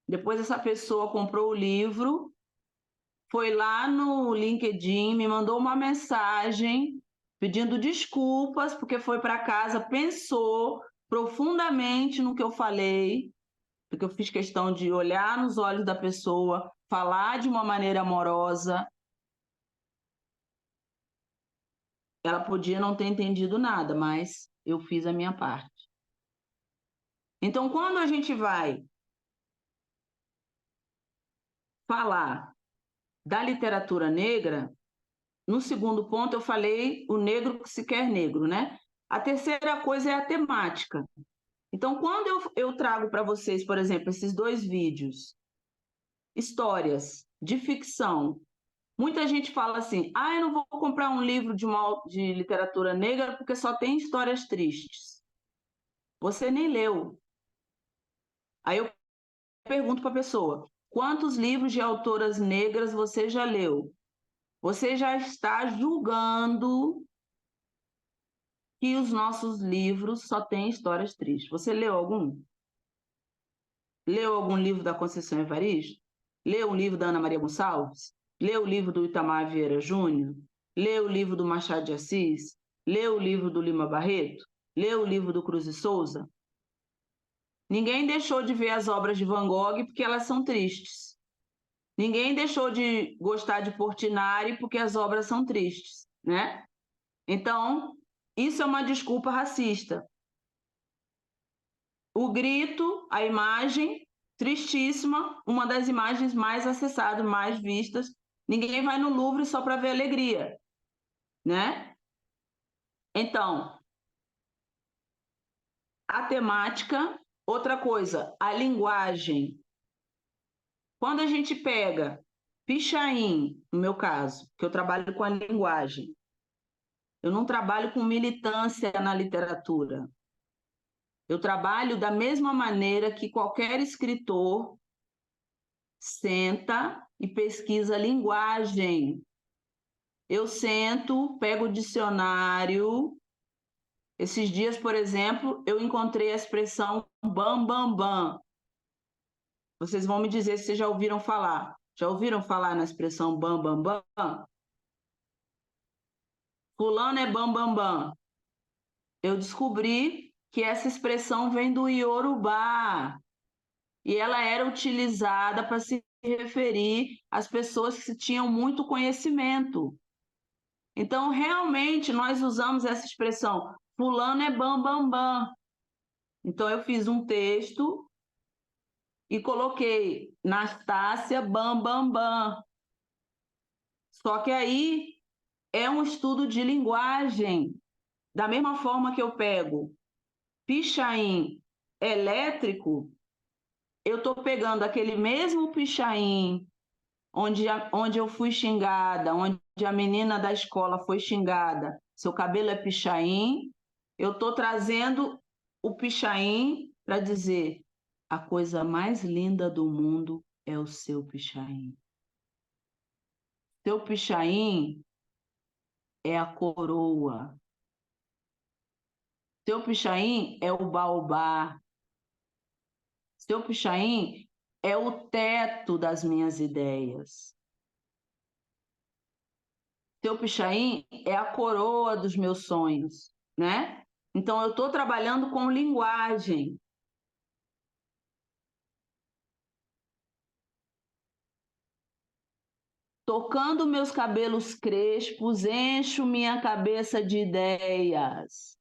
Speaker 2: Depois essa pessoa comprou o livro, foi lá no LinkedIn, me mandou uma mensagem pedindo desculpas, porque foi para casa, pensou profundamente no que eu falei, porque eu fiz questão de olhar nos olhos da pessoa, falar de uma maneira amorosa. Ela podia não ter entendido nada, mas eu fiz a minha parte. Então, quando a gente vai falar da literatura negra, no segundo ponto eu falei o negro que se quer negro, né? A terceira coisa é a temática. Então, quando eu trago para vocês, por exemplo, esses 2 vídeos, histórias de ficção, muita gente fala assim: ah, eu não vou comprar um livro de literatura negra porque só tem histórias tristes. Você nem leu. Aí eu pergunto para a pessoa: quantos livros de autoras negras você já leu? Você já está julgando que os nossos livros só têm histórias tristes. Você leu algum? Leu algum livro da Conceição Evaristo? Leu um livro da Ana Maria Gonçalves? Leu o livro do Itamar Vieira Júnior? Leu o livro do Machado de Assis? Leu o livro do Lima Barreto? Leu o livro do Cruz e Souza? Ninguém deixou de ver as obras de Van Gogh porque elas são tristes. Ninguém deixou de gostar de Portinari porque as obras são tristes, né? Então, isso é uma desculpa racista. O Grito, a imagem, tristíssima, uma das imagens mais acessadas, mais vistas. Ninguém vai no Louvre só para ver alegria, né? Então, a temática, outra coisa, a linguagem. Quando a gente pega Pichain, no meu caso, que eu trabalho com a linguagem, eu não trabalho com militância na literatura. Eu trabalho da mesma maneira que qualquer escritor senta e pesquisa linguagem. Eu sento, pego o dicionário. Esses dias, por exemplo, eu encontrei a expressão bam, bam, bam. Vocês vão me dizer se vocês já ouviram falar. Já ouviram falar na expressão bam, bam, bam? Fulano é bam, bam, bam. Eu descobri que essa expressão vem do Iorubá e ela era utilizada para se referir às pessoas que tinham muito conhecimento. Então, realmente, nós usamos essa expressão, fulano é bam, bam, bam. Então, eu fiz um texto e coloquei Nastácia bam, bam, bam. Só que aí é um estudo de linguagem. Da mesma forma que eu pego pichain elétrico, eu estou pegando aquele mesmo pichain onde eu fui xingada, onde a menina da escola foi xingada, seu cabelo é pichain, eu estou trazendo o pichain para dizer a coisa mais linda do mundo é o seu pichain. Seu pichain é a coroa. Seu pichain é o baobá. Seu pichain é o teto das minhas ideias. Seu pichain é a coroa dos meus sonhos, né? Então, eu estou trabalhando com linguagem. Tocando meus cabelos crespos, encho minha cabeça de ideias.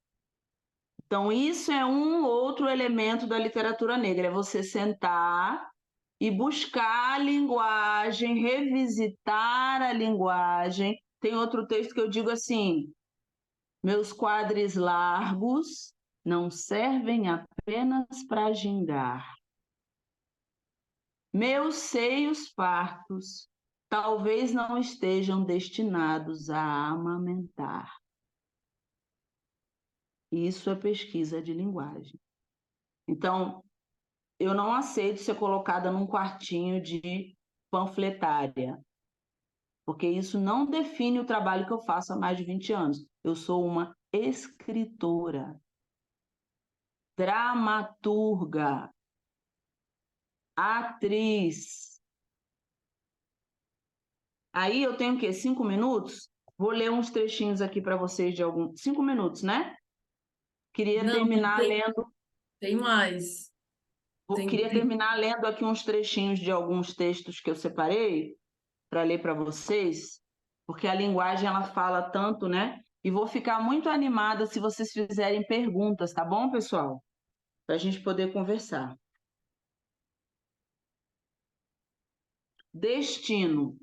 Speaker 2: Então, isso é um outro elemento da literatura negra, é você sentar e buscar a linguagem, revisitar a linguagem. Tem outro texto que eu digo assim: meus quadris largos não servem apenas para gingar. Meus seios fartos talvez não estejam destinados a amamentar. Isso é pesquisa de linguagem. Então, eu não aceito ser colocada num quartinho de panfletária, porque isso não define o trabalho que eu faço há mais de 20 anos. Eu sou uma escritora, dramaturga, atriz. Aí eu tenho o quê? 5 minutos? Vou ler uns trechinhos aqui para vocês de algum. 5 minutos, né? Queria
Speaker 1: Não,
Speaker 2: terminar
Speaker 1: tem,
Speaker 2: lendo.
Speaker 1: tem mais.
Speaker 2: Queria terminar lendo aqui uns trechinhos de alguns textos que eu separei para ler para vocês, porque a linguagem ela fala tanto, né? E vou ficar muito animada se vocês fizerem perguntas, tá bom, pessoal? Para a gente poder conversar. Destino.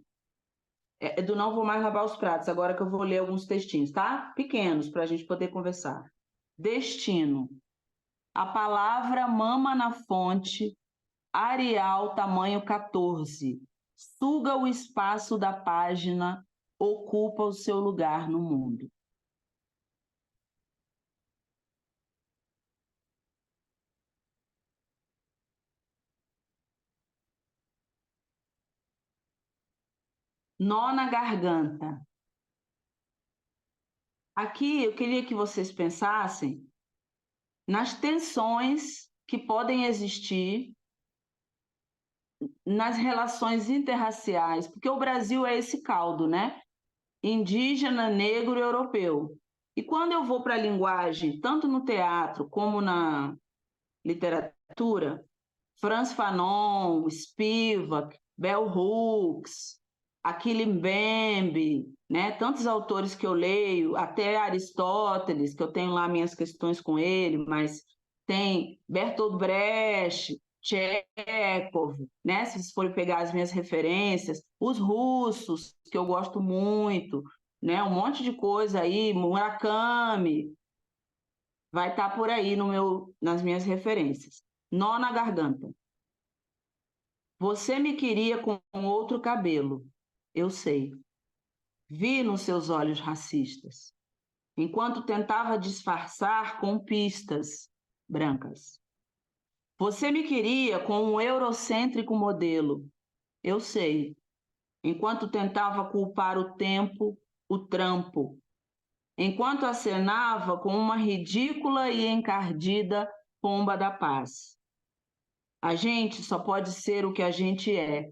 Speaker 2: É do Não Vou Mais Lavar os Pratos, agora que eu vou ler alguns textinhos, tá? Pequenos, para a gente poder conversar. Destino. A palavra mama na fonte, Arial tamanho 14. Suga o espaço da página, ocupa o seu lugar no mundo. Nó na garganta. Aqui eu queria que vocês pensassem nas tensões que podem existir nas relações interraciais, porque o Brasil é esse caldo, né? Indígena, negro e europeu. E quando eu vou para a linguagem, tanto no teatro como na literatura, Frantz Fanon, Spivak, Bell Hooks, Achille Mbembe, né? Tantos autores que eu leio, até Aristóteles, que eu tenho lá minhas questões com ele, mas tem Bertolt Brecht, Chekhov, né? Se vocês forem pegar as minhas referências, os russos, que eu gosto muito, né? Um monte de coisa aí, Murakami, vai estar por aí nas minhas referências. Nó na garganta. Você me queria com outro cabelo, eu sei. Vi nos seus olhos racistas, enquanto tentava disfarçar com pistas brancas. Você me queria com um eurocêntrico modelo, eu sei, enquanto tentava culpar o tempo, o trampo, enquanto acenava com uma ridícula e encardida pomba da paz. A gente só pode ser o que a gente é,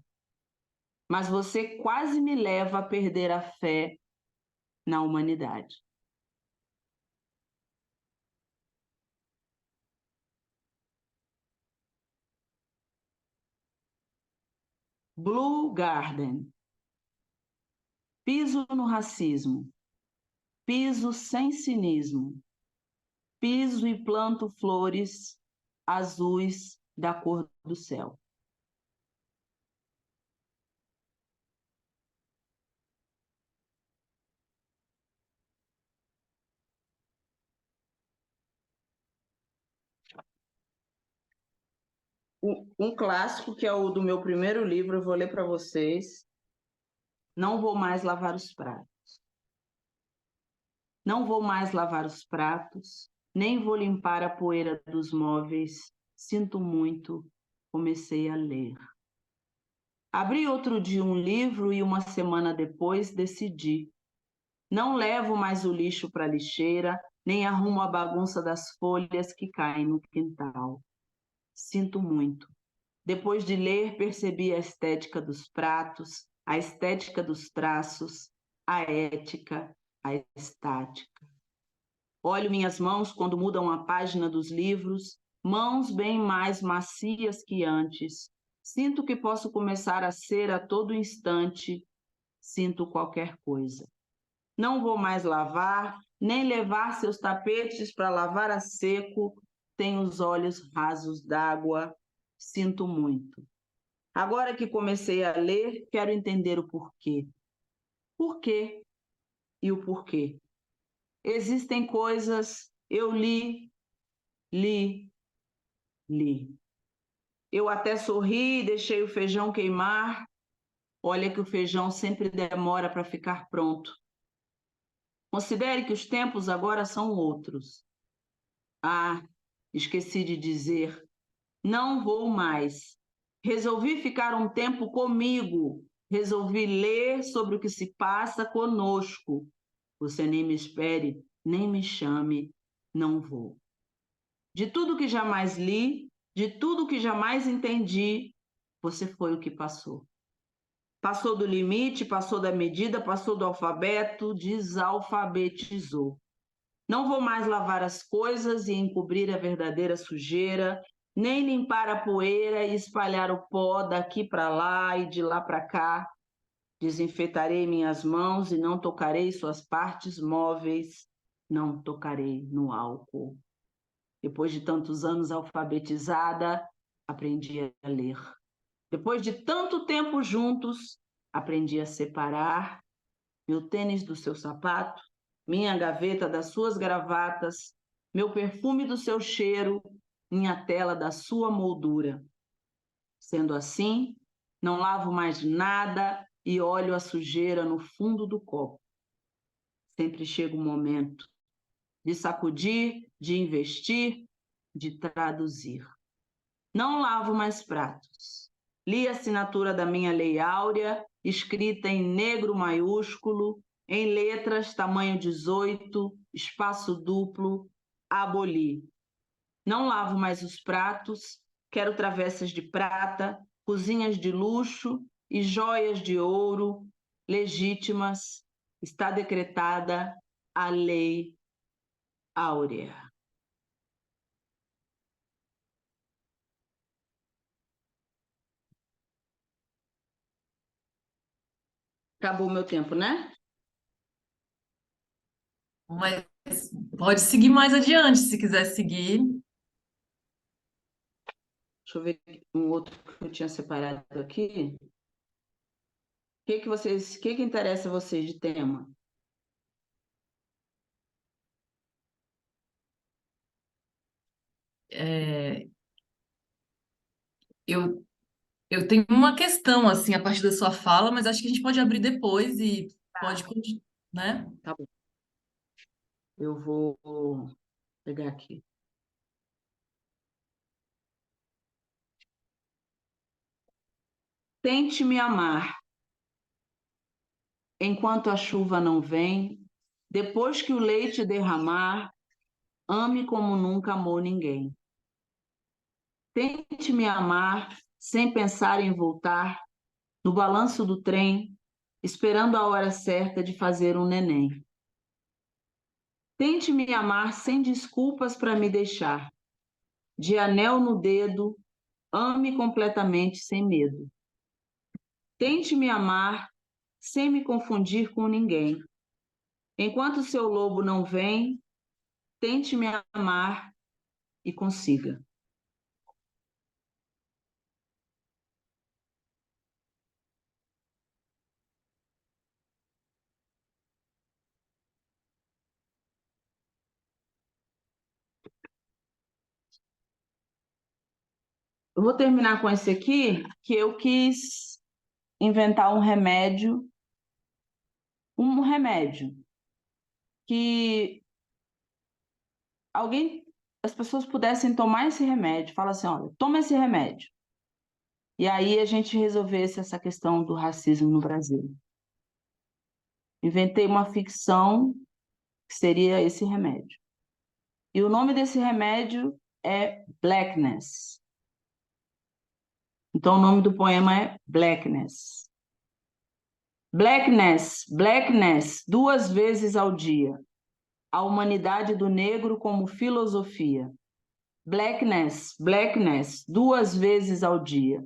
Speaker 2: mas você quase me leva a perder a fé na humanidade. Blue Garden. Piso no racismo, piso sem cinismo, piso e planto flores azuis da cor do céu. Um clássico que é o do meu primeiro livro, eu vou ler para vocês. Não vou mais lavar os pratos. Não vou mais lavar os pratos, nem vou limpar a poeira dos móveis. Sinto muito, comecei a ler. Abri outro dia um livro e uma semana depois decidi. Não levo mais o lixo para a lixeira, nem arrumo a bagunça das folhas que caem no quintal. Sinto muito. Depois de ler, percebi a estética dos pratos, a estética dos traços, a ética, a estática. Olho minhas mãos quando mudam a página dos livros, mãos bem mais macias que antes. Sinto que posso começar a ser a todo instante, sinto qualquer coisa. Não vou mais lavar, nem levar seus tapetes para lavar a seco, tenho os olhos rasos d'água, sinto muito. Agora que comecei a ler, quero entender o porquê. Por quê e o porquê? Existem coisas, eu li. Eu até sorri e deixei o feijão queimar. Olha que o feijão sempre demora para ficar pronto. Considere que os tempos agora são outros. Ah, esqueci de dizer, não vou mais. Resolvi ficar um tempo comigo. Resolvi ler sobre o que se passa conosco. Você nem me espere, nem me chame, não vou. De tudo que jamais li, de tudo que jamais entendi, você foi o que passou. Passou do limite, passou da medida, passou do alfabeto, desalfabetizou. Não vou mais lavar as coisas e encobrir a verdadeira sujeira, nem limpar a poeira e espalhar o pó daqui para lá e de lá para cá. Desinfetarei minhas mãos e não tocarei suas partes móveis, não tocarei no álcool. Depois de tantos anos alfabetizada, aprendi a ler. Depois de tanto tempo juntos, aprendi a separar meu tênis do seu sapato, minha gaveta das suas gravatas, meu perfume do seu cheiro, minha tela da sua moldura. Sendo assim, não lavo mais nada e olho a sujeira no fundo do copo. Sempre chega o momento de sacudir, de investir, de traduzir. Não lavo mais pratos. Li a assinatura da minha lei áurea, escrita em negro maiúsculo, em letras tamanho 18, espaço duplo, aboli. Não lavo mais os pratos, quero travessas de prata, cozinhas de luxo e joias de ouro, legítimas. Está decretada a lei áurea. Acabou o meu tempo, né?
Speaker 1: Mas pode seguir mais adiante, se quiser seguir.
Speaker 2: Deixa eu ver um outro que eu tinha separado aqui. Que interessa a vocês de tema?
Speaker 1: É, eu, eu tenho uma questão, assim, a partir da sua fala, mas acho que a gente pode abrir depois e pode, né?
Speaker 2: Tá bom. Eu vou pegar aqui. Tente me amar enquanto a chuva não vem. Depois que o leite derramar, ame como nunca amou ninguém. Tente me amar sem pensar em voltar, no balanço do trem, esperando a hora certa de fazer um neném. Tente me amar sem desculpas para me deixar. De anel no dedo, ame completamente sem medo. Tente me amar sem me confundir com ninguém. Enquanto seu lobo não vem, tente me amar e consiga. Eu vou terminar com esse aqui, que eu quis inventar um remédio que as pessoas pudessem tomar esse remédio, fala assim, olha, toma esse remédio. E aí a gente resolvesse essa questão do racismo no Brasil. Inventei uma ficção que seria esse remédio. E o nome desse remédio é Blackness. Então o nome do poema é Blackness. Blackness, Blackness, 2 vezes ao dia. A humanidade do negro como filosofia. Blackness, Blackness, 2 vezes ao dia.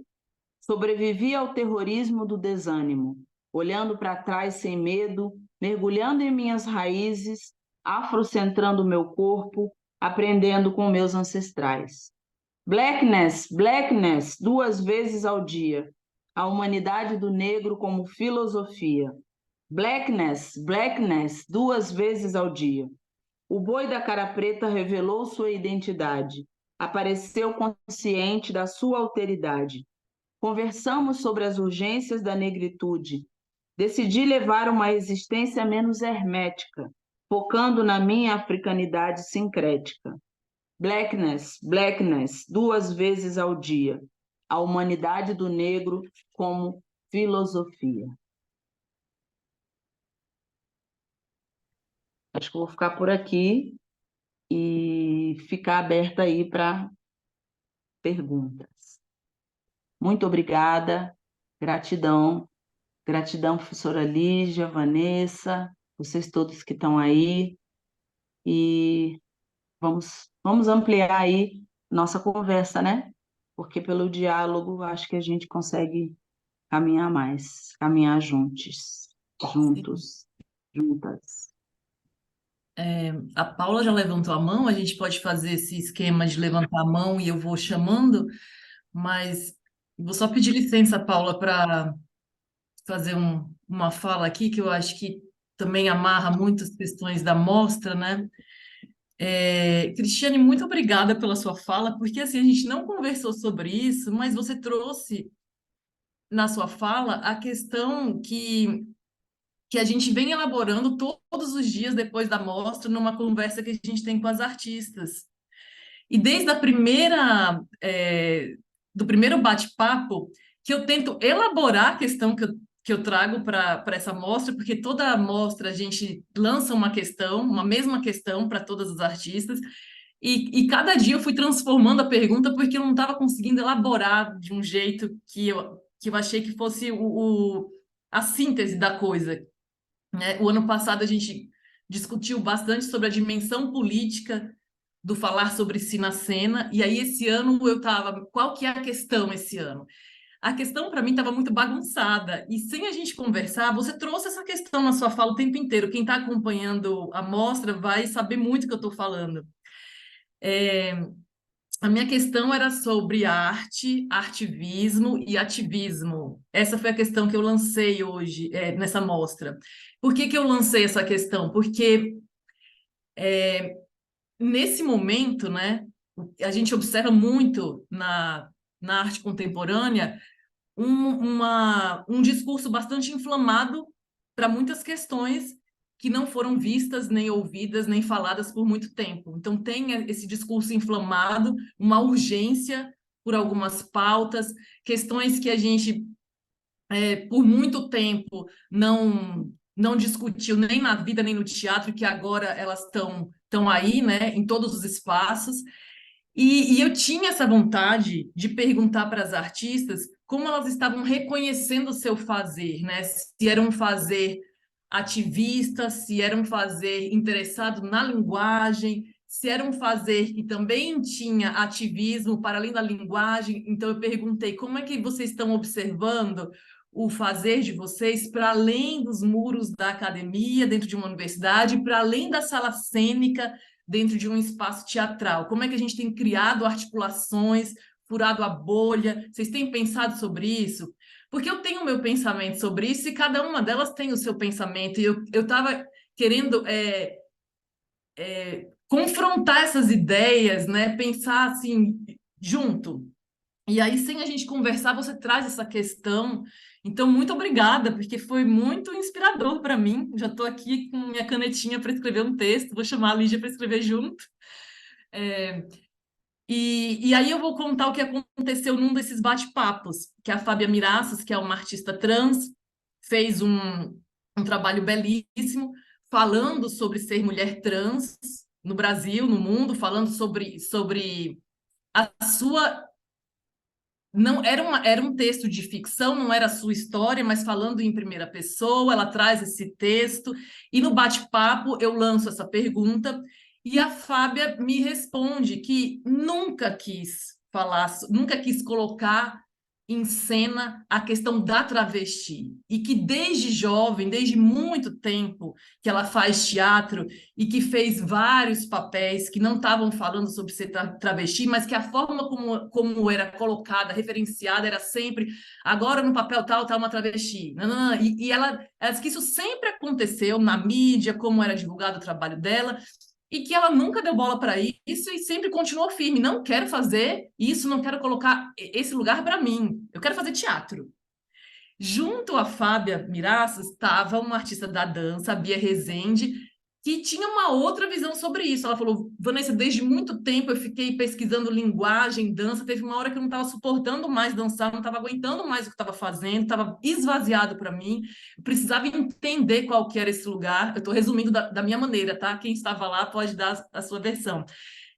Speaker 2: Sobrevivi ao terrorismo do desânimo, olhando para trás sem medo, mergulhando em minhas raízes, afrocentrando meu corpo, aprendendo com meus ancestrais. Blackness, Blackness, 2 vezes ao dia. A humanidade do negro como filosofia. Blackness, Blackness, 2 vezes ao dia. O boi da cara preta revelou sua identidade. Apareceu consciente da sua alteridade. Conversamos sobre as urgências da negritude. Decidi levar uma existência menos hermética, focando na minha africanidade sincrética. Blackness, Blackness, 2 vezes ao dia. A humanidade do negro como filosofia. Acho que eu vou ficar por aqui e ficar aberta aí para perguntas. Muito obrigada, gratidão. Gratidão, professora Lígia, Vanessa, vocês todos que estão aí, e vamos ampliar aí nossa conversa, né? Porque pelo diálogo acho que a gente consegue caminhar mais, caminhar juntos, juntas.
Speaker 1: A Paula já levantou a mão, a gente pode fazer esse esquema de levantar a mão e eu vou chamando, mas vou só pedir licença, Paula, para fazer uma fala aqui que eu acho que também amarra muitas questões da mostra, né? Cristiane, muito obrigada pela sua fala, porque assim, a gente não conversou sobre isso, mas você trouxe na sua fala a questão que a gente vem elaborando todos os dias depois da mostra, numa conversa que a gente tem com as artistas. E desde do primeiro bate-papo, que eu tento elaborar a questão que eu trago para essa mostra, porque toda mostra a gente lança uma questão, uma mesma questão para todas as artistas, e cada dia eu fui transformando a pergunta porque eu não estava conseguindo elaborar de um jeito que eu achei que fosse a síntese da coisa, né? O ano passado a gente discutiu bastante sobre a dimensão política do falar sobre si na cena, e aí esse ano eu estava, qual que é a questão esse ano? A questão para mim estava muito bagunçada, e sem a gente conversar, você trouxe essa questão na sua fala o tempo inteiro. Quem está acompanhando a mostra vai saber muito o que eu estou falando. A minha questão era sobre arte, artivismo e ativismo. Essa foi a questão que eu lancei hoje, nessa mostra. Por que que eu lancei essa questão? Porque nesse momento, né, a gente observa muito na arte contemporânea um discurso bastante inflamado para muitas questões que não foram vistas, nem ouvidas, nem faladas por muito tempo. Então, tem esse discurso inflamado, uma urgência por algumas pautas, questões que a gente, por muito tempo, não discutiu nem na vida, nem no teatro, que agora elas estão aí, né, em todos os espaços. E eu tinha essa vontade de perguntar para as artistas como elas estavam reconhecendo o seu fazer, né? Se era um fazer ativista, se era um fazer interessado na linguagem, se era um fazer que também tinha ativismo para além da linguagem. Então eu perguntei como é que vocês estão observando o fazer de vocês para além dos muros da academia, dentro de uma universidade, para além da sala cênica, dentro de um espaço teatral? Como é que a gente tem criado articulações, furado a bolha? Vocês têm pensado sobre isso? Porque eu tenho o meu pensamento sobre isso e cada uma delas tem o seu pensamento. E eu estava querendo confrontar essas ideias, né? Pensar assim, junto. E aí, sem a gente conversar, você traz essa questão. Então, muito obrigada, porque foi muito inspirador para mim. Já estou aqui com minha canetinha para escrever um texto, vou chamar a Lígia para escrever junto. E aí eu vou contar o que aconteceu num desses bate-papos, que a Fábia Mirassas, que é uma artista trans, fez um trabalho belíssimo falando sobre ser mulher trans no Brasil, no mundo, falando sobre a sua... Não era um texto de ficção, não era a sua história, mas falando em primeira pessoa, ela traz esse texto, e no bate-papo eu lanço essa pergunta, e a Fábia me responde que nunca quis falar, nunca quis colocar em cena a questão da travesti, e que desde jovem, desde muito tempo que ela faz teatro e que fez vários papéis que não estavam falando sobre ser travesti, mas que a forma como era colocada, referenciada, era sempre agora no papel tal, tá uma travesti. Não, não, não. E ela diz que isso sempre aconteceu na mídia, como era divulgado o trabalho dela, e que ela nunca deu bola para isso e sempre continuou firme. Não quero fazer isso, não quero colocar esse lugar para mim. Eu quero fazer teatro. Junto à Fábia Mirassas estava uma artista da dança, a Bia Rezende, que tinha uma outra visão sobre isso. Ela falou: Vanessa, desde muito tempo eu fiquei pesquisando linguagem, dança. Teve uma hora que eu não estava suportando mais dançar, não estava aguentando mais o que estava fazendo, estava esvaziado para mim. Eu precisava entender qual que era esse lugar. Eu estou resumindo da minha maneira, tá? Quem estava lá pode dar a sua versão.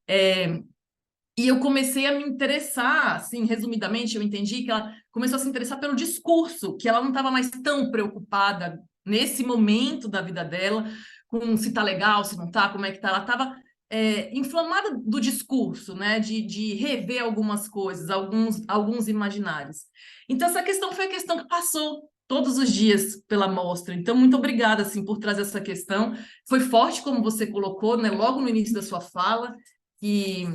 Speaker 1: E eu comecei a me interessar, assim, resumidamente, eu entendi que ela começou a se interessar pelo discurso, que ela não estava mais tão preocupada nesse momento da vida dela com se tá legal, se não tá, como é que tá. Ela estava inflamada do discurso, né? De rever algumas coisas, alguns imaginários. Então, essa questão foi a questão que passou todos os dias pela mostra. Então, muito obrigada, assim, por trazer essa questão. Foi forte, como você colocou, né? Logo no início da sua fala, e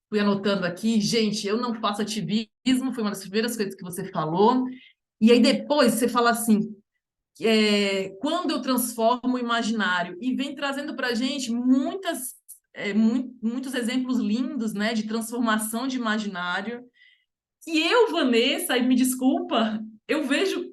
Speaker 1: fui anotando aqui, gente, eu não faço ativismo, foi uma das primeiras coisas que você falou. E aí depois você fala assim, quando eu transformo o imaginário, e vem trazendo para a gente muitos exemplos lindos, né, de transformação de imaginário, que eu, Vanessa, e me desculpa, eu vejo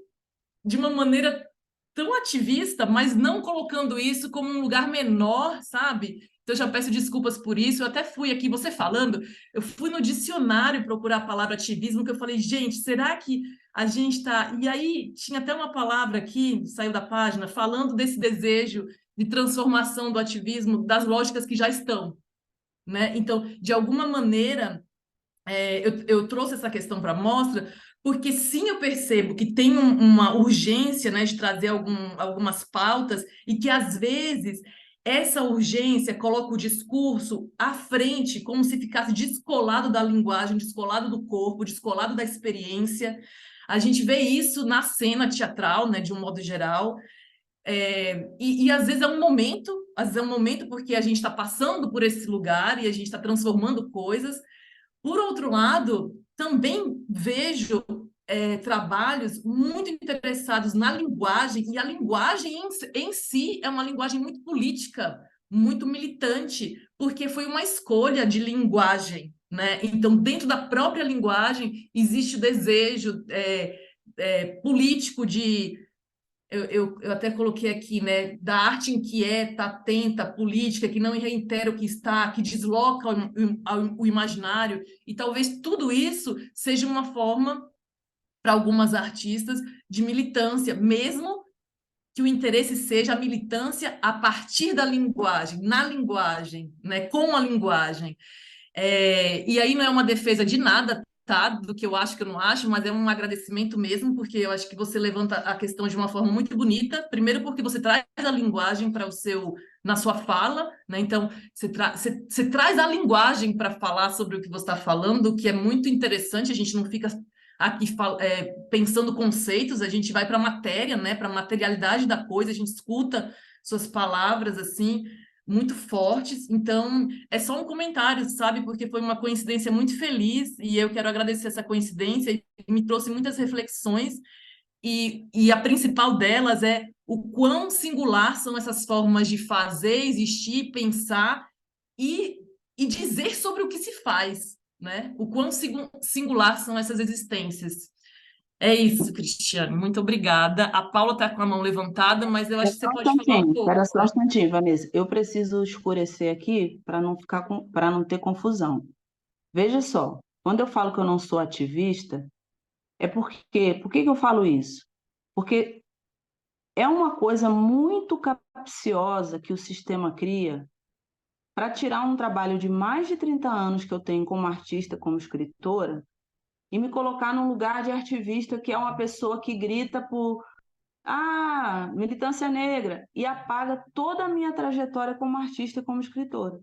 Speaker 1: de uma maneira tão ativista, mas não colocando isso como um lugar menor, sabe? Então, eu já peço desculpas por isso. Eu até fui aqui, você falando, eu fui no dicionário procurar a palavra ativismo, que eu falei, gente, será que a gente está... E aí, tinha até uma palavra aqui, saiu da página, falando desse desejo de transformação do ativismo, das lógicas que já estão, né? Então, de alguma maneira, eu trouxe essa questão para a mostra, porque sim, eu percebo que tem uma urgência, né, de trazer algumas pautas, e que às vezes essa urgência coloca o discurso à frente, como se ficasse descolado da linguagem, descolado do corpo, descolado da experiência. A gente vê isso na cena teatral, né, de um modo geral, e às vezes é um momento porque a gente está passando por esse lugar e a gente está transformando coisas. Por outro lado, também vejo trabalhos muito interessados na linguagem, e a linguagem em si é uma linguagem muito política, muito militante, porque foi uma escolha de linguagem, né? Então, dentro da própria linguagem, existe o desejo político de eu até coloquei aqui, né, da arte inquieta, atenta, política, que não reitera o que está, que desloca o imaginário, e talvez tudo isso seja uma forma, para algumas artistas, de militância, mesmo que o interesse seja a militância a partir da linguagem, na linguagem, né, com a linguagem. E aí não é uma defesa de nada, tá? Do que eu acho, que eu não acho, mas é um agradecimento mesmo, porque eu acho que você levanta a questão de uma forma muito bonita. Primeiro, porque você traz a linguagem para na sua fala, né? Então, você traz a linguagem para falar sobre o que você está falando, o que é muito interessante. A gente não fica aqui pensando conceitos, a gente vai para a matéria, né? Para a materialidade da coisa, a gente escuta suas palavras assim muito fortes. Então, é só um comentário, sabe? Porque foi uma coincidência muito feliz, e eu quero agradecer essa coincidência, e me trouxe muitas reflexões, e a principal delas é o quão singular são essas formas de fazer, existir, pensar e dizer sobre o que se faz, né? O quão singular são essas existências. É isso, Cristiane. Muito obrigada. A Paula está com a mão levantada, mas eu acho que você pode falar um pouco.
Speaker 2: Espera só um instantinho, Vanessa. Eu preciso escurecer aqui para para não ter confusão. Veja só, quando eu falo que eu não sou ativista, por que eu falo isso? Porque é uma coisa muito capciosa que o sistema cria para tirar um trabalho de mais de 30 anos que eu tenho como artista, como escritora, e me colocar num lugar de ativista, que é uma pessoa que grita por militância negra, e apaga toda a minha trajetória como artista e como escritora.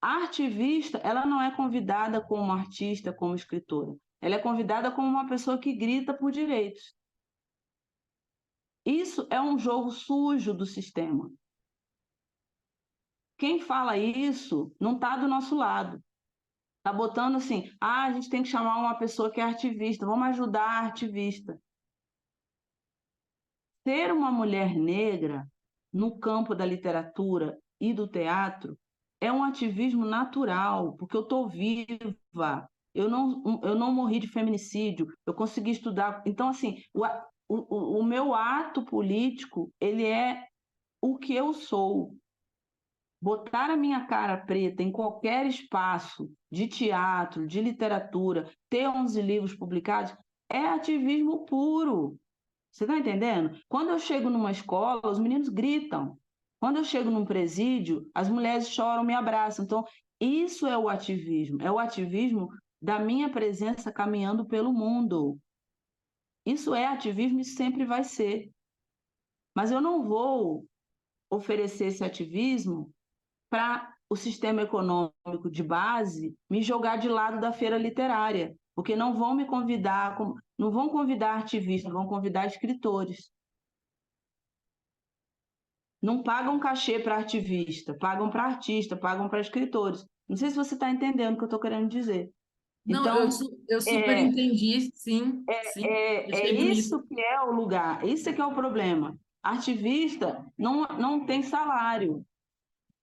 Speaker 2: A ativista, ela não é convidada como artista, como escritora. Ela é convidada como uma pessoa que grita por direitos. Isso é um jogo sujo do sistema. Quem fala isso não está do nosso lado. Está botando assim, a gente tem que chamar uma pessoa que é ativista, vamos ajudar a ativista. Ser uma mulher negra no campo da literatura e do teatro é um ativismo natural, porque eu estou viva, eu não morri de feminicídio, eu consegui estudar. Então, assim, o meu ato político, ele é o que eu sou. Botar a minha cara preta em qualquer espaço de teatro, de literatura, ter 11 livros publicados, é ativismo puro. Você está entendendo? Quando eu chego numa escola, os meninos gritam. Quando eu chego num presídio, as mulheres choram, me abraçam. Então, isso é o ativismo. É o ativismo da minha presença caminhando pelo mundo. Isso é ativismo e sempre vai ser. Mas eu não vou oferecer esse ativismo para o sistema econômico de base me jogar de lado da feira literária, porque não vão me convidar, não vão convidar ativistas, vão convidar escritores. Não pagam cachê para ativista, pagam para artista, pagam para escritores. Não sei se você está entendendo o que eu estou querendo dizer.
Speaker 1: Não,
Speaker 2: Então,
Speaker 1: eu super
Speaker 2: é,
Speaker 1: entendi, sim, sim.
Speaker 2: é
Speaker 1: Achei bonito.
Speaker 2: isso que é o lugar, isso é que é o problema. Ativista não tem salário.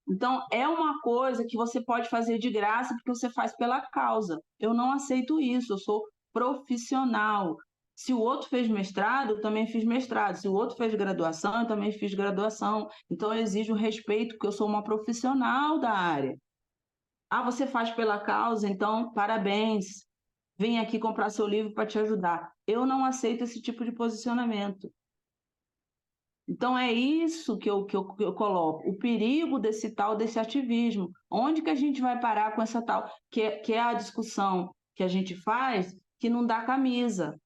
Speaker 2: Então, é uma coisa que você pode fazer de graça porque você faz pela causa. Eu não aceito isso, eu sou profissional. Se o outro fez mestrado, eu também fiz mestrado. Se o outro fez graduação, eu também fiz graduação. Então, eu exijo respeito, porque eu sou uma profissional da área. Ah, você faz pela causa, então parabéns. Vem aqui comprar seu livro para te ajudar. Eu não aceito esse tipo de posicionamento. Então é isso que eu coloco, o perigo desse ativismo. Onde que a gente vai parar com essa tal, que é a discussão que a gente faz, que não dá camisa.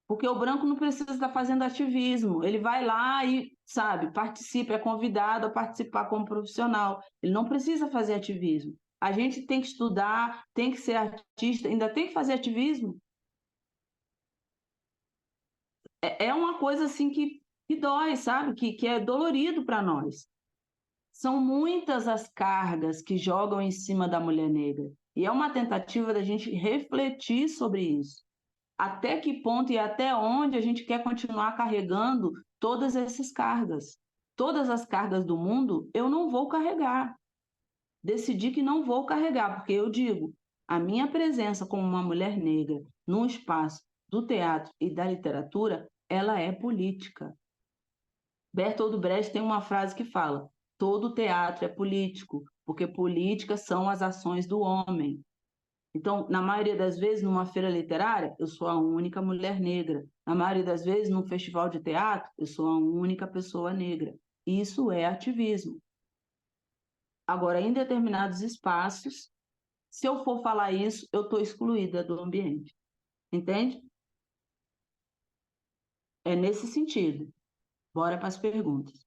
Speaker 2: Porque o branco não precisa estar fazendo ativismo, ele vai lá e, sabe, participa, é convidado a participar como profissional. Ele não precisa fazer ativismo. A gente tem que estudar, tem que ser artista, ainda tem que fazer ativismo. É uma coisa assim que dói, sabe? Que é dolorido para nós. São muitas as cargas que jogam em cima da mulher negra. E é uma tentativa da gente refletir sobre isso. Até que ponto e até onde a gente quer continuar carregando todas essas cargas? Todas as cargas do mundo eu não vou carregar. Decidi que não vou carregar, porque eu digo, a minha presença como uma mulher negra num espaço do teatro e da literatura, ela é política. Bertold Brecht tem uma frase que fala: todo teatro é político, porque políticas são as ações do homem. Então, na maioria das vezes, numa feira literária, eu sou a única mulher negra. Na maioria das vezes, num festival de teatro, eu sou a única pessoa negra. Isso é ativismo. Agora, em determinados espaços, se eu for falar isso, eu estou excluída do ambiente. Entende? É nesse sentido. Bora para as perguntas.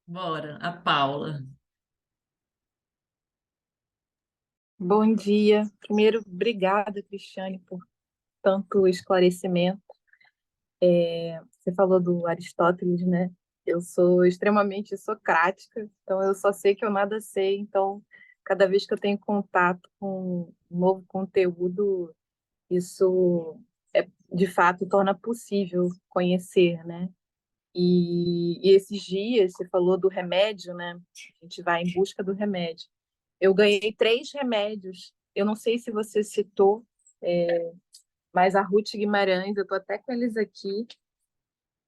Speaker 1: Bora, a Paula.
Speaker 5: Bom dia. Primeiro, obrigada, Cristiane, por tanto esclarecimento. Você falou do Aristóteles, né? Eu sou extremamente socrática, então eu só sei que eu nada sei. Então, cada vez que eu tenho contato com um novo conteúdo, isso de fato torna possível conhecer, né? E esses dias você falou do remédio, né? A gente vai em busca do remédio. Eu ganhei 3 remédios. Eu não sei se você citou, mas a Ruth Guimarães, eu estou até com eles aqui.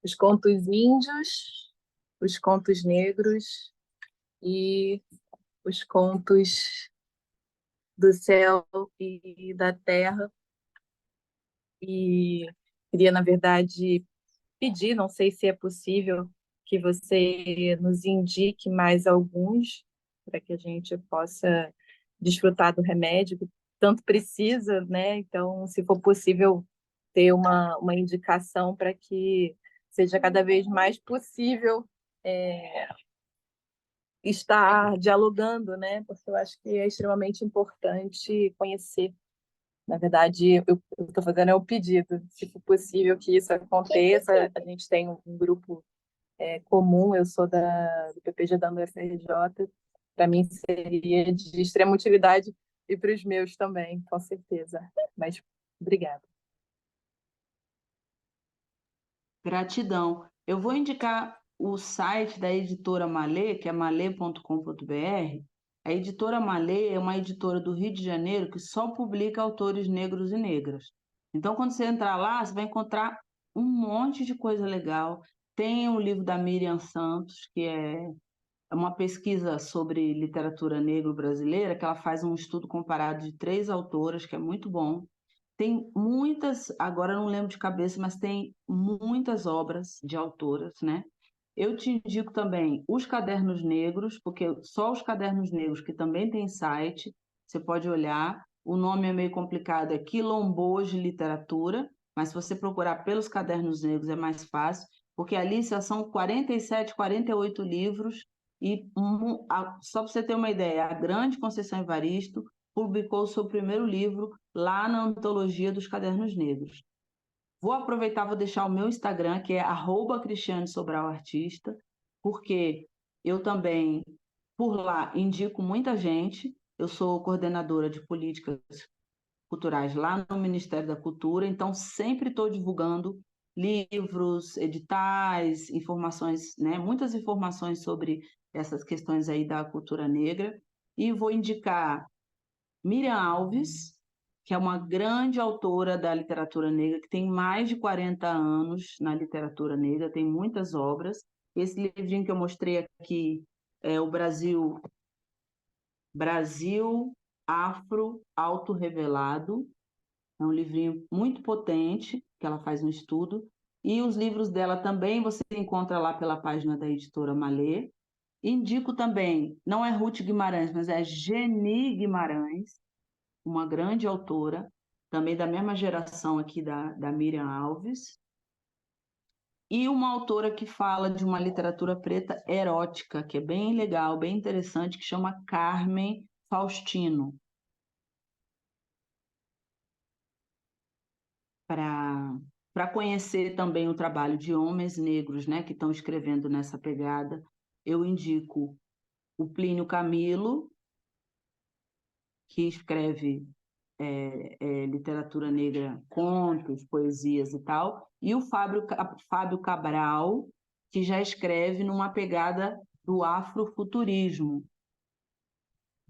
Speaker 5: Os contos índios, os contos negros e os contos do céu e da terra. E queria, na verdade, pedir, não sei se é possível, que você nos indique mais alguns para que a gente possa desfrutar do remédio que tanto precisa, né? Então, se for possível ter uma indicação para que seja cada vez mais possível estar dialogando, né? Porque eu acho que é extremamente importante conhecer. Na verdade, eu estou fazendo o pedido, se for possível que isso aconteça. A gente tem um grupo comum, eu sou do PPG da UFRJ, para mim seria de extrema utilidade e para os meus também, com certeza. Mas obrigada.
Speaker 2: Gratidão. Eu vou indicar o site da editora Malê, que é malê.com.br. A editora Malê é uma editora do Rio de Janeiro que só publica autores negros e negras. Então, quando você entrar lá, você vai encontrar um monte de coisa legal. Tem o livro da Miriam Santos, que é uma pesquisa sobre literatura negro-brasileira, que ela faz um estudo comparado de 3 autoras, que é muito bom. Tem muitas, agora não lembro de cabeça, mas tem muitas obras de autoras, né? Eu te indico também os Cadernos Negros, porque só os Cadernos Negros, que também tem site, você pode olhar. o nome é meio complicado, é Quilombos de Literatura, mas se você procurar pelos Cadernos Negros é mais fácil, porque ali já são 47, 48 livros, e só para você ter uma ideia, a grande Conceição Evaristo publicou o seu primeiro livro lá na antologia dos Cadernos Negros. Vou aproveitar, vou deixar o meu Instagram, que é @cristianesobralRartista, porque eu também, por lá, indico muita gente. Eu sou coordenadora de políticas culturais lá no Ministério da Cultura, então sempre estou divulgando livros, editais, informações, né, muitas informações sobre essas questões aí da cultura negra. E vou indicar Miriam Alves, que é uma grande autora da literatura negra, que tem mais de 40 anos na literatura negra, tem muitas obras. Esse livrinho que eu mostrei aqui é o Brasil Afro Autorrevelado. É um livrinho muito potente, que ela faz um estudo. E os livros dela também você encontra lá pela página da editora Malê. Indico também, não é Ruth Guimarães, mas é Geni Guimarães, uma grande autora, também da mesma geração aqui da Miriam Alves, e uma autora que fala de uma literatura preta erótica, que é bem legal, bem interessante, que chama Carmen Faustino. Para conhecer também o trabalho de homens negros, né, que estão escrevendo nessa pegada, eu indico o Plínio Camilo, que escreve literatura negra, contos, poesias e tal, e o Fábio Cabral, que já escreve numa pegada do afrofuturismo,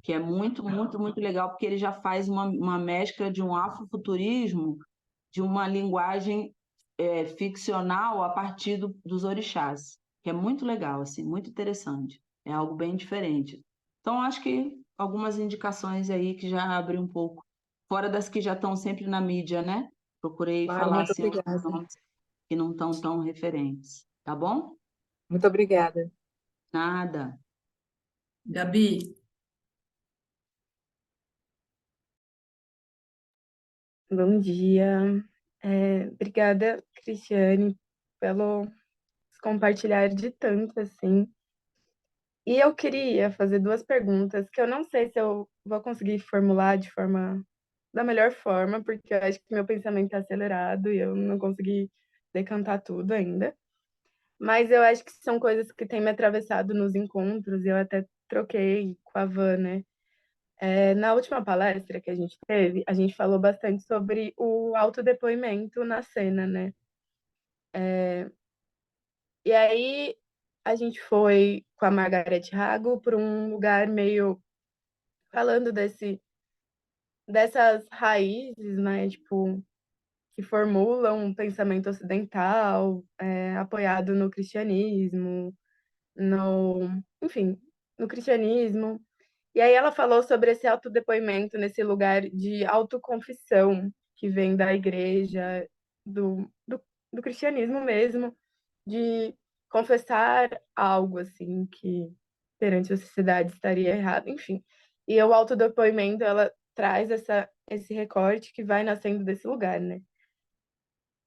Speaker 2: que é muito, muito, muito legal, porque ele já faz uma mescla de um afrofuturismo, de uma linguagem ficcional a partir dos orixás, que é muito legal, assim, muito interessante. É algo bem diferente. Então, acho que algumas indicações aí que já abrem um pouco, fora das que já estão sempre na mídia, né? Procurei
Speaker 5: Claro,
Speaker 2: falar
Speaker 5: muito
Speaker 2: assim,
Speaker 5: obrigada.
Speaker 2: alguns nomes que não estão tão referentes, tá bom?
Speaker 5: Muito obrigada.
Speaker 2: Nada.
Speaker 1: Gabi,
Speaker 5: Bom dia. Obrigada, Cristiane, pelo compartilhar de tanto, assim. E eu queria fazer duas perguntas que eu não sei se eu vou conseguir formular da melhor forma, porque eu acho que meu pensamento está acelerado e eu não consegui decantar tudo ainda. Mas eu acho que são coisas que têm me atravessado nos encontros, e eu até troquei com a Van, né? Na última palestra que a gente teve, a gente falou bastante sobre o autodepoimento na cena, né? E aí a gente foi com a Margaret Hago para um lugar meio falando dessas raízes, né? Tipo, que formulam um pensamento ocidental, apoiado no cristianismo, enfim, no cristianismo. E aí ela falou sobre esse autodepoimento nesse lugar de autoconfissão que vem da igreja, do cristianismo mesmo, de confessar algo assim que perante a sociedade estaria errado, enfim. E o autodepoimento, ela traz esse recorte que vai nascendo desse lugar, né?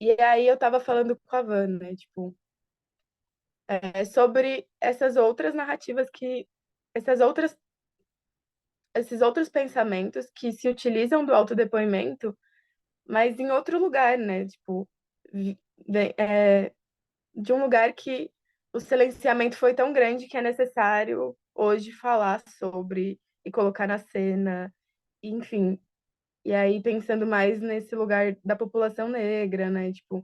Speaker 5: E aí eu tava falando com a Van, né, tipo, sobre essas outras narrativas essas outras esses outros pensamentos que se utilizam do autodepoimento, mas em outro lugar, né? Tipo, de um lugar que o silenciamento foi tão grande que é necessário hoje falar sobre e colocar na cena, enfim. E aí, pensando mais nesse lugar da população negra, né? Tipo,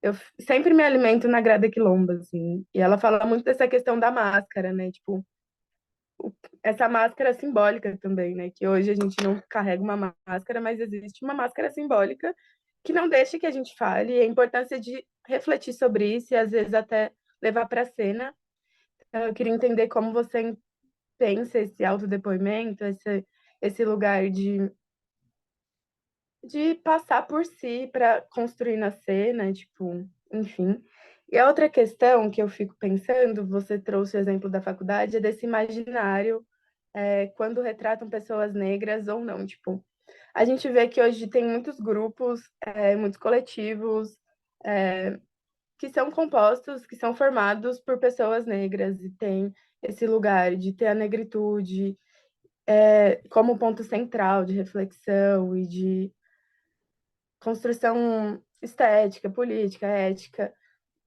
Speaker 5: eu sempre me alimento na Grada Quilomba, assim, e ela fala muito dessa questão da máscara, né? Tipo, essa máscara simbólica também, né? Que hoje a gente não carrega uma máscara, mas existe uma máscara simbólica que não deixa que a gente fale, e a importância de refletir sobre isso e às vezes até levar para a cena. Então, eu queria entender como você pensa esse autodepoimento, esse lugar de passar por si para construir na cena, tipo, enfim. E a outra questão que eu fico pensando, você trouxe o exemplo da faculdade, é desse imaginário quando retratam pessoas negras ou não. Tipo,
Speaker 6: a gente vê que hoje tem muitos grupos, muitos coletivos, que são compostos, que são formados por pessoas negras, e tem esse lugar de ter a negritude como ponto central de reflexão e de construção estética, política, ética,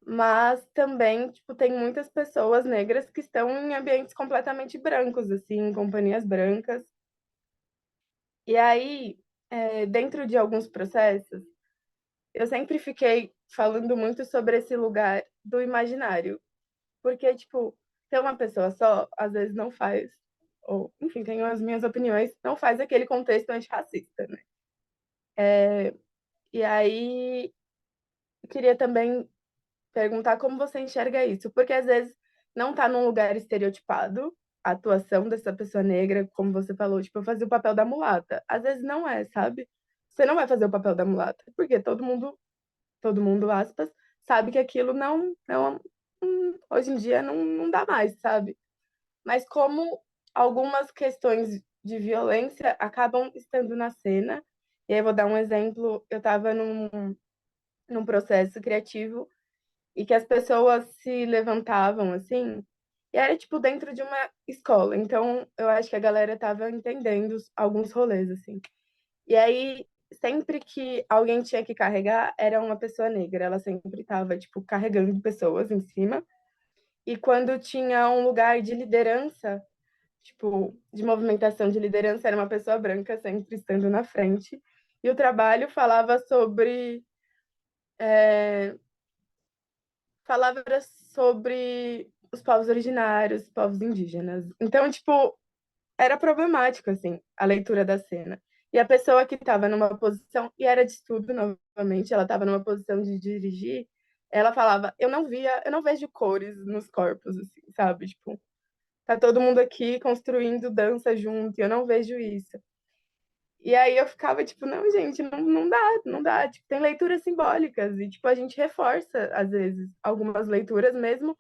Speaker 6: mas também, tipo, tem muitas pessoas negras que estão em ambientes completamente brancos, assim, em companhias brancas. E aí, dentro de alguns processos, eu sempre fiquei falando muito sobre esse lugar do imaginário, porque, tipo, ter uma pessoa só, às vezes não faz, ou, enfim, tenho as minhas opiniões, não faz aquele contexto antirracista, né? E aí, eu queria também perguntar como você enxerga isso, porque às vezes não está num lugar estereotipado a atuação dessa pessoa negra, como você falou, tipo, eu fazia o papel da mulata. Às vezes não é, sabe? Você não vai fazer o papel da mulata, porque todo mundo, aspas, sabe que aquilo não hoje em dia não dá mais, sabe? Mas como algumas questões de violência acabam estando na cena, e aí eu vou dar um exemplo, eu estava num processo criativo e que as pessoas se levantavam assim, e era tipo dentro de uma escola. Então, eu acho que a galera estava entendendo alguns rolês assim. E aí, sempre que alguém tinha que carregar, era uma pessoa negra, ela sempre estava tipo carregando pessoas em cima. E quando tinha um lugar de liderança, tipo, de movimentação de liderança, era uma pessoa branca sempre estando na frente. E o trabalho falava sobre os povos originários, povos indígenas. Então, tipo, era problemático, assim, a leitura da cena. E a pessoa que estava numa posição, e era de estudo novamente, ela estava numa posição de dirigir, ela falava, eu não vejo cores nos corpos, assim, sabe? Tipo, tá todo mundo aqui construindo dança junto, e eu não vejo isso. E aí eu ficava tipo, não, gente, não dá, não dá. Tipo, tem leituras simbólicas, e tipo, a gente reforça, às vezes, algumas leituras mesmo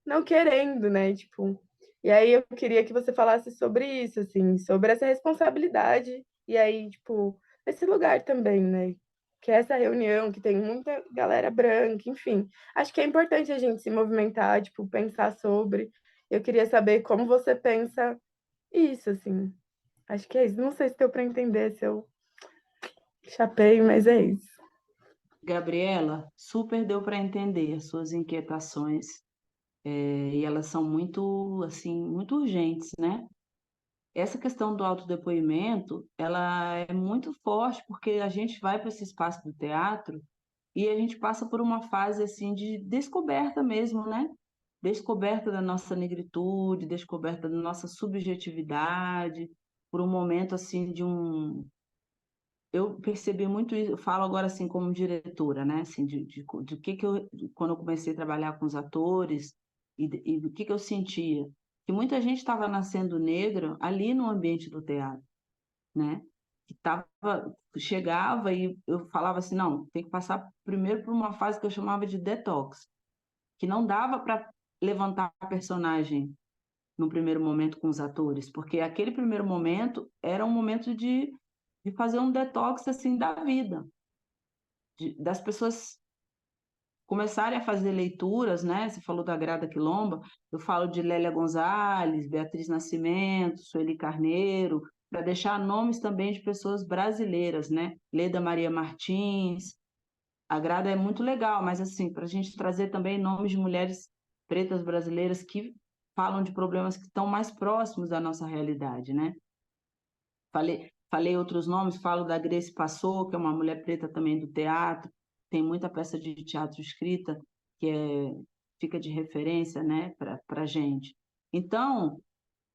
Speaker 6: não querendo, né? Tipo, e aí eu queria que você falasse sobre isso, assim, sobre essa responsabilidade, e aí, tipo, esse lugar também, né? Que é essa reunião, que tem muita galera branca, enfim. Acho que é importante a gente se movimentar, tipo, pensar sobre. Eu queria saber como você pensa isso, assim. Acho que é isso. Não sei se deu para entender, se eu chapei, mas é isso.
Speaker 2: Gabriela, super deu para entender as suas inquietações, e elas são muito, assim, muito urgentes, né? Essa questão do autodepoimento, ela é muito forte porque a gente vai para esse espaço do teatro e a gente passa por uma fase assim de descoberta mesmo, né? Descoberta da nossa negritude, descoberta da nossa subjetividade, por um momento assim de um. Eu percebi muito isso, eu falo agora assim como diretora, né? Assim, de que eu, quando eu comecei a trabalhar com os atores e do que eu sentia, que muita gente estava nascendo negra ali no ambiente do teatro, né? Que tava, chegava e eu falava assim, não, tem que passar primeiro por uma fase que eu chamava de detox, que não dava para levantar a personagem no primeiro momento com os atores, porque aquele primeiro momento era um momento de fazer um detox assim da vida, das pessoas começarem a fazer leituras, né? Você falou da Grada Quilomba, eu falo de Lélia Gonzalez, Beatriz Nascimento, Sueli Carneiro, para deixar nomes também de pessoas brasileiras, né? Leda Maria Martins. A Grada é muito legal, mas assim, para a gente trazer também nomes de mulheres pretas brasileiras que falam de problemas que estão mais próximos da nossa realidade, né? Falei outros nomes, falo da Grace Passou, que é uma mulher preta também do teatro, tem muita peça de teatro escrita que fica de referência, né, para a gente. Então,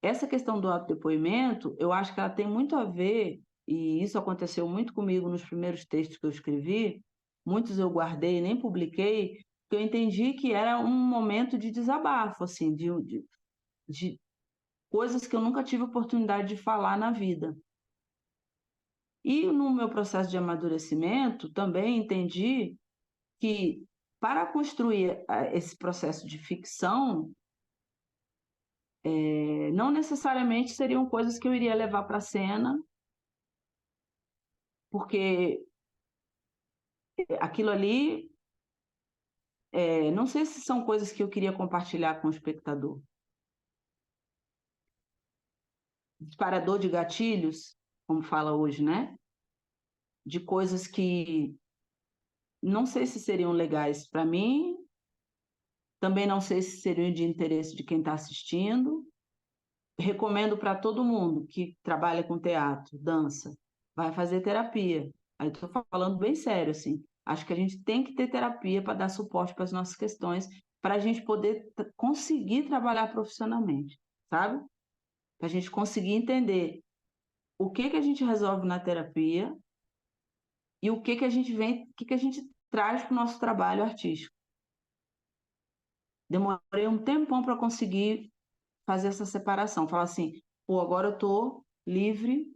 Speaker 2: essa questão do autodepoimento, eu acho que ela tem muito a ver, e isso aconteceu muito comigo nos primeiros textos que eu escrevi, muitos eu guardei, nem publiquei, porque eu entendi que era um momento de desabafo, assim, de coisas que eu nunca tive oportunidade de falar na vida. E no meu processo de amadurecimento, também entendi que para construir esse processo de ficção, não necessariamente seriam coisas que eu iria levar para a cena porque aquilo ali, não sei se são coisas que eu queria compartilhar com o espectador. Disparador de gatilhos, como fala hoje, né? De coisas que não sei se seriam legais para mim, também não sei se seriam de interesse de quem está assistindo. Recomendo para todo mundo que trabalha com teatro, dança, vai fazer terapia. Aí estou falando bem sério, assim. Acho que a gente tem que ter terapia para dar suporte para as nossas questões, para a gente poder conseguir trabalhar profissionalmente, sabe? Para a gente conseguir entender o que a gente resolve na terapia e o que a gente traz para o nosso trabalho artístico. Demorei um tempão para conseguir fazer essa separação, falar assim, pô, agora eu estou livre,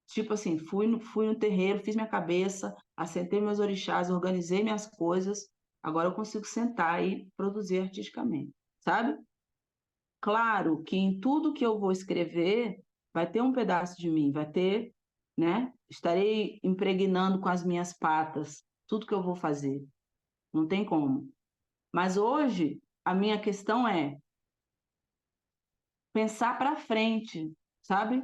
Speaker 2: tipo assim, fui no terreiro, fiz minha cabeça, assentei meus orixás, organizei minhas coisas, agora eu consigo sentar e produzir artisticamente, sabe? Claro que em tudo que eu vou escrever vai ter um pedaço de mim, vai ter, né? Estarei impregnando com as minhas patas tudo que eu vou fazer, não tem como. Mas hoje a minha questão é pensar para frente, sabe?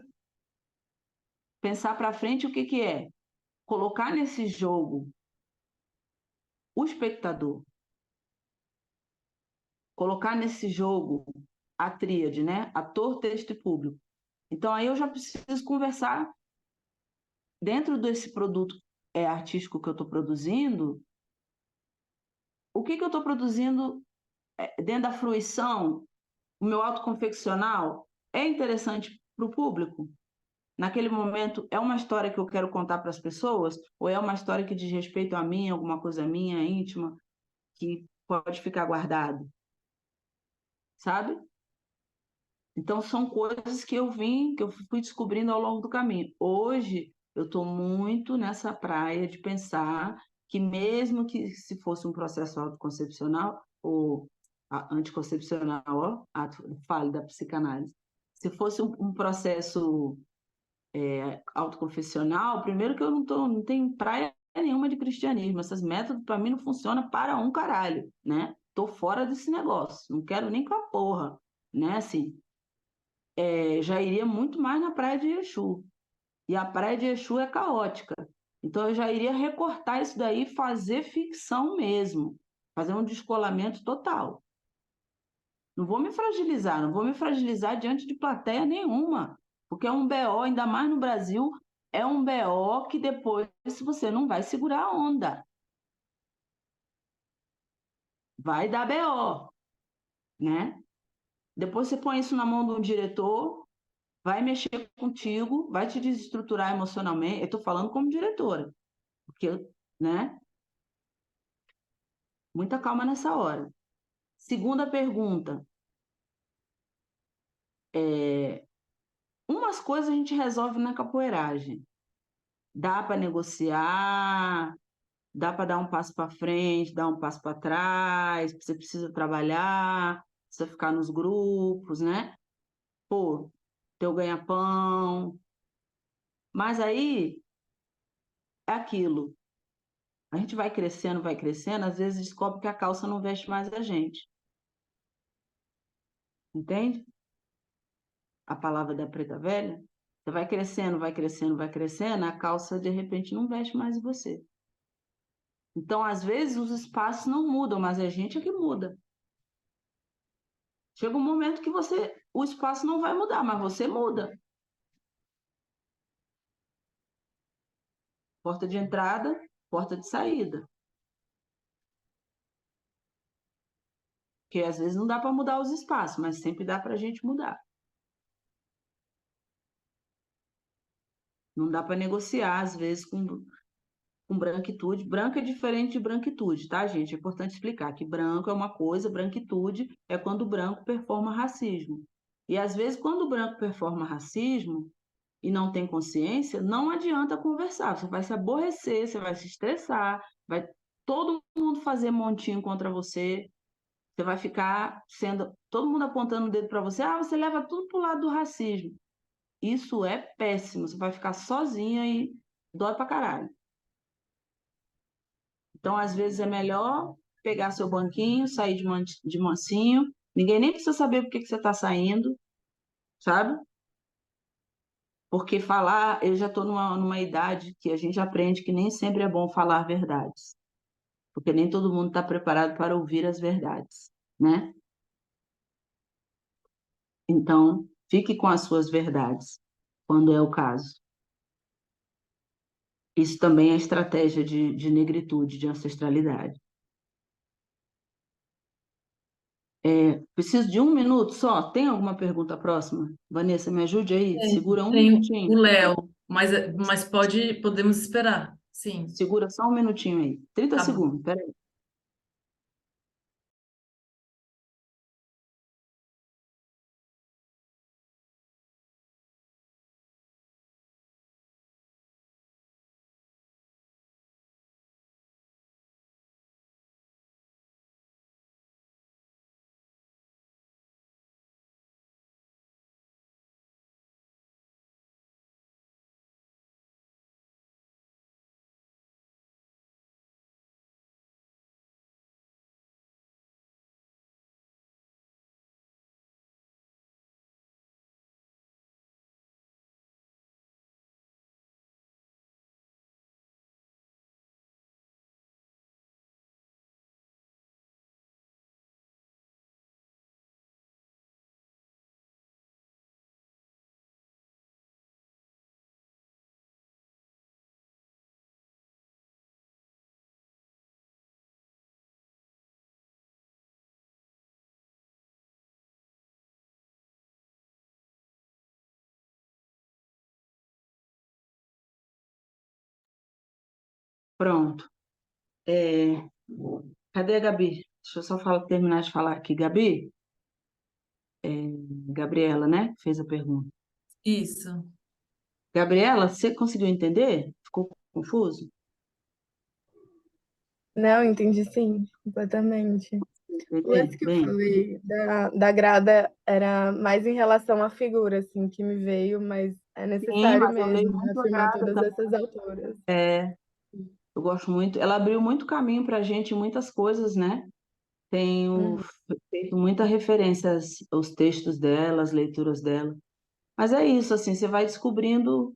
Speaker 2: Pensar para frente o que é? Colocar nesse jogo o espectador, colocar nesse jogo a tríade, né? Ator, texto e público. Então aí eu já preciso conversar dentro desse produto artístico que eu estou produzindo, o que eu estou produzindo dentro da fruição, o meu autoconfeccional é interessante para o público? Naquele momento, é uma história que eu quero contar para as pessoas? Ou é uma história que diz respeito a mim, alguma coisa minha, íntima, que pode ficar guardado? Sabe? Então, são coisas que eu fui descobrindo ao longo do caminho. Hoje, eu estou muito nessa praia de pensar que mesmo que se fosse um processo autoconcepcional, ou anticoncepcional, ó, fale da psicanálise, se fosse um processo autoconfessional, primeiro que eu não tenho praia nenhuma de cristianismo, esses métodos para mim não funcionam para um caralho, né? Tô fora desse negócio, não quero nem com a porra, né? Assim, já iria muito mais na praia de Exu, e a praia de Exu é caótica, então eu já iria recortar isso daí e fazer ficção mesmo, fazer um descolamento total. Não vou me fragilizar, não vou me fragilizar diante de plateia nenhuma, porque é um BO, ainda mais no Brasil, é um BO que depois você não vai segurar a onda. Vai dar BO, né? Depois você põe isso na mão de um diretor, vai mexer contigo, vai te desestruturar emocionalmente. Eu estou falando como diretora, porque, né? Muita calma nessa hora. Segunda pergunta. Umas coisas a gente resolve na capoeiragem. Dá para negociar, dá para dar um passo para frente, dar um passo para trás, você precisa trabalhar, precisa ficar nos grupos, né? Pô, teu ganha-pão. Mas aí é aquilo. A gente vai crescendo, às vezes descobre que a calça não veste mais a gente. Entende? A palavra da preta velha. Você vai crescendo, vai crescendo, vai crescendo, a calça de repente não veste mais em você. Então, às vezes, os espaços não mudam, mas a gente é que muda. Chega um momento que o espaço não vai mudar, mas você muda. Porta de entrada, porta de saída. Porque às vezes não dá para mudar os espaços, mas sempre dá para a gente mudar. Não dá para negociar, às vezes, com branquitude. Branco é diferente de branquitude, tá, gente? É importante explicar que branco é uma coisa, branquitude é quando o branco performa racismo. E às vezes, quando o branco performa racismo e não tem consciência, não adianta conversar. Você vai se aborrecer, você vai se estressar, vai todo mundo fazer montinho contra você. Você vai ficar sendo todo mundo apontando o dedo para você. Ah, você leva tudo para o lado do racismo. Isso é péssimo. Você vai ficar sozinha e dói pra caralho. Então, às vezes, é melhor pegar seu banquinho, sair de mansinho, ninguém nem precisa saber por que que você está saindo, sabe? Porque falar, eu já estou numa idade que a gente aprende que nem sempre é bom falar verdades, porque nem todo mundo está preparado para ouvir as verdades, né? Então, fique com as suas verdades, quando é o caso. Isso também é estratégia de negritude, de ancestralidade. Preciso de um minuto só. Tem alguma pergunta próxima? Vanessa, me ajude aí. Segura um
Speaker 1: Tem o
Speaker 2: minutinho.
Speaker 1: Léo, mas podemos esperar. Sim,
Speaker 2: Segura só um minutinho aí. 30
Speaker 1: tá bom.
Speaker 2: segundos, peraí. Pronto. É, Cadê a Gabi? Deixa eu só terminar de falar aqui. Gabi? Gabriela, né? Fez a pergunta.
Speaker 1: Isso.
Speaker 2: Gabriela, você conseguiu entender? Ficou confuso?
Speaker 6: Não, entendi sim, completamente. O lance
Speaker 2: Entender?
Speaker 6: que eu
Speaker 2: Bem,
Speaker 6: falei da grada era mais em relação à figura, assim, que me veio, mas é
Speaker 2: sim,
Speaker 6: necessário
Speaker 2: mas eu leio
Speaker 6: mesmo
Speaker 2: muito a
Speaker 6: afirmar
Speaker 2: Grada
Speaker 6: todas
Speaker 2: também.
Speaker 6: essas autoras.
Speaker 2: Eu gosto muito. Ela abriu muito caminho para a gente em muitas coisas, né? Tenho
Speaker 6: Uhum.
Speaker 2: feito muita referência aos textos dela, às leituras dela. Mas é isso, assim, você vai descobrindo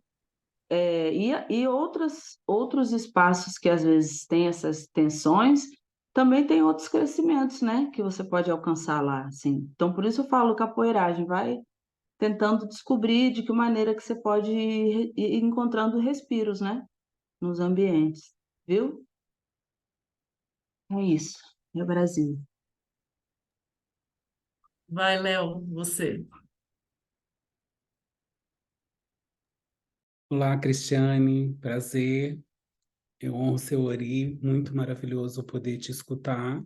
Speaker 2: e outros espaços que às vezes têm essas tensões, também tem outros crescimentos, né? Que você pode alcançar lá, assim. Então, por isso eu falo capoeiragem, vai tentando descobrir de que maneira que você pode ir encontrando respiros, né? Nos ambientes, viu? É isso. É o Brasil.
Speaker 1: Vai, Léo, você.
Speaker 7: Olá, Cristiane, prazer. Eu honro seu Ori, muito maravilhoso poder te escutar,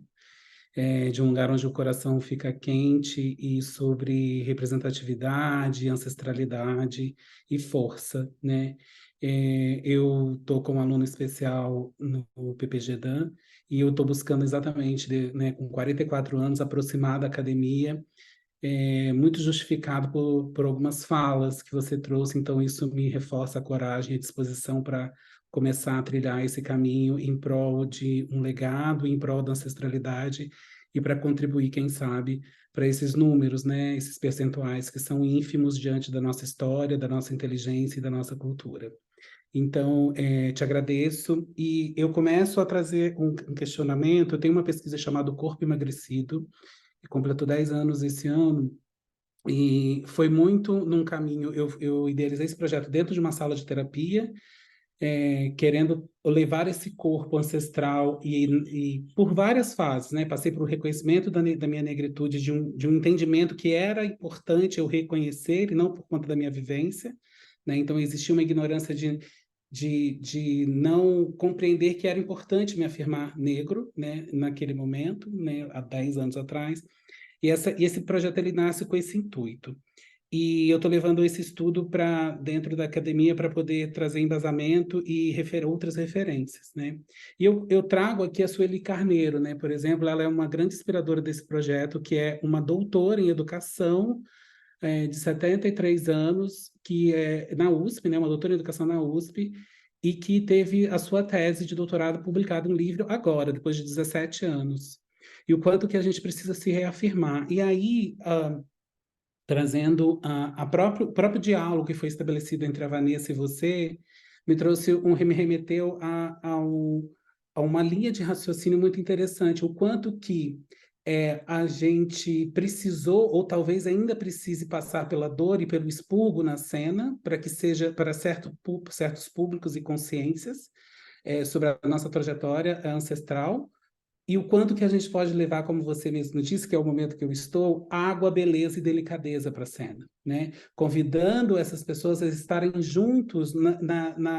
Speaker 7: de um lugar onde o coração fica quente e sobre representatividade, ancestralidade e força, né? Eu estou como aluno especial no PPG-Dan e eu estou buscando exatamente, né, com 44 anos, aproximar da academia muito justificado por algumas falas que você trouxe, então isso me reforça a coragem e a disposição para começar a trilhar esse caminho em prol de um legado, em prol da ancestralidade e para contribuir, quem sabe, para esses números, né, esses percentuais que são ínfimos diante da nossa história, da nossa inteligência e da nossa cultura. Então, te agradeço e eu começo a trazer um questionamento. Eu tenho uma pesquisa chamada Corpo Emagrecido, que completou 10 anos esse ano, e foi muito num caminho. Eu idealizei esse projeto dentro de uma sala de terapia, querendo levar esse corpo ancestral e por várias fases, né? Passei por um reconhecimento da minha negritude, de um entendimento que era importante eu reconhecer, e não por conta da minha vivência, né? Então, existia uma ignorância de não compreender que era importante me afirmar negro, né? Naquele momento, né? Há 10 anos atrás. E esse projeto ele nasce com esse intuito. E eu estou levando esse estudo para dentro da academia para poder trazer embasamento e outras referências, né? E eu trago aqui a Sueli Carneiro, né? Por exemplo, ela é uma grande inspiradora desse projeto, que é uma doutora em educação, de 73 anos, que é na USP, né? Uma doutora em educação na USP, e que teve a sua tese de doutorado publicada em um livro agora, depois de 17 anos. E o quanto que a gente precisa se reafirmar. E aí, trazendo o próprio diálogo que foi estabelecido entre a Vanessa e você, me remeteu a uma linha de raciocínio muito interessante, o quanto que a gente precisou, ou talvez ainda precise passar pela dor e pelo expurgo na cena, para que seja para certos públicos e consciências sobre a nossa trajetória ancestral, e o quanto que a gente pode levar, como você mesmo disse, que é o momento que eu estou, água, beleza e delicadeza para a cena, né? Convidando essas pessoas a estarem juntos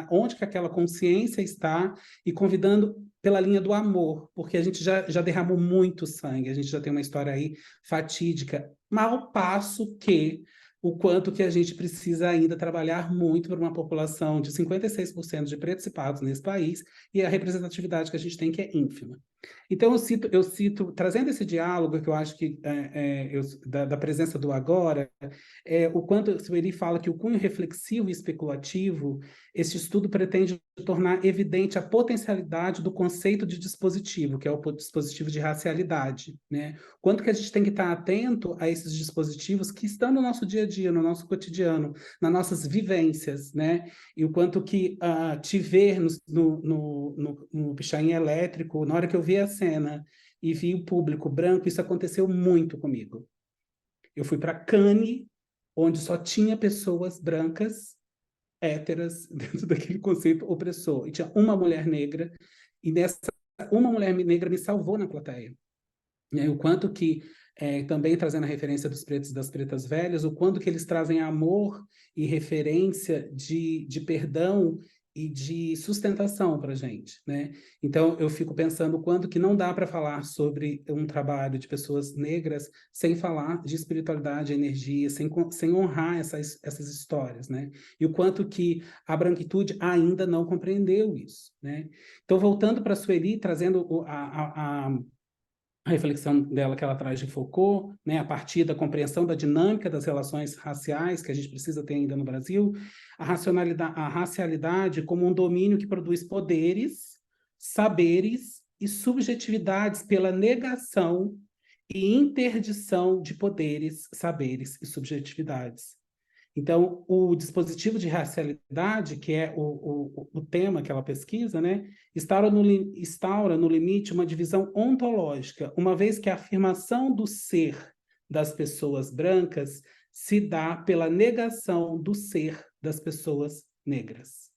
Speaker 7: onde que aquela consciência está e convidando pela linha do amor, porque a gente já derramou muito sangue, a gente já tem uma história aí fatídica, ao passo que o quanto que a gente precisa ainda trabalhar muito para uma população de 56% de pretos e pardos nesse país e a representatividade que a gente tem que é ínfima. Então, eu cito, trazendo esse diálogo que eu acho que da presença do agora, o quanto o Sueli fala que o cunho reflexivo e especulativo, esse estudo pretende tornar evidente a potencialidade do conceito de dispositivo, que é o dispositivo de racialidade, né? Quanto que a gente tem que estar atento a esses dispositivos que estão no nosso dia a dia, no nosso cotidiano, nas nossas vivências, né? E o quanto que te ver no pichain elétrico, na hora que eu vi a cena e vi o público branco, isso aconteceu muito comigo. Eu fui para Cannes, onde só tinha pessoas brancas, héteras, dentro daquele conceito opressor. E tinha uma mulher negra, e uma mulher negra me salvou na plateia. E o quanto que, também trazendo a referência dos pretos e das pretas velhas, o quanto que eles trazem amor e referência de perdão e de sustentação para a gente, né? Então, eu fico pensando o quanto que não dá para falar sobre um trabalho de pessoas negras sem falar de espiritualidade, energia, sem honrar essas histórias, né? E o quanto que a branquitude ainda não compreendeu isso, né? Então, voltando para a Sueli, trazendo a reflexão dela que ela traz de Foucault, né, a partir da compreensão da dinâmica das relações raciais que a gente precisa ter ainda no Brasil, a racialidade como um domínio que produz poderes, saberes e subjetividades pela negação e interdição de poderes, saberes e subjetividades. Então, o dispositivo de racialidade, que é o tema que ela pesquisa, né, instaura no limite uma divisão ontológica, uma vez que a afirmação do ser das pessoas brancas se dá pela negação do ser das pessoas negras.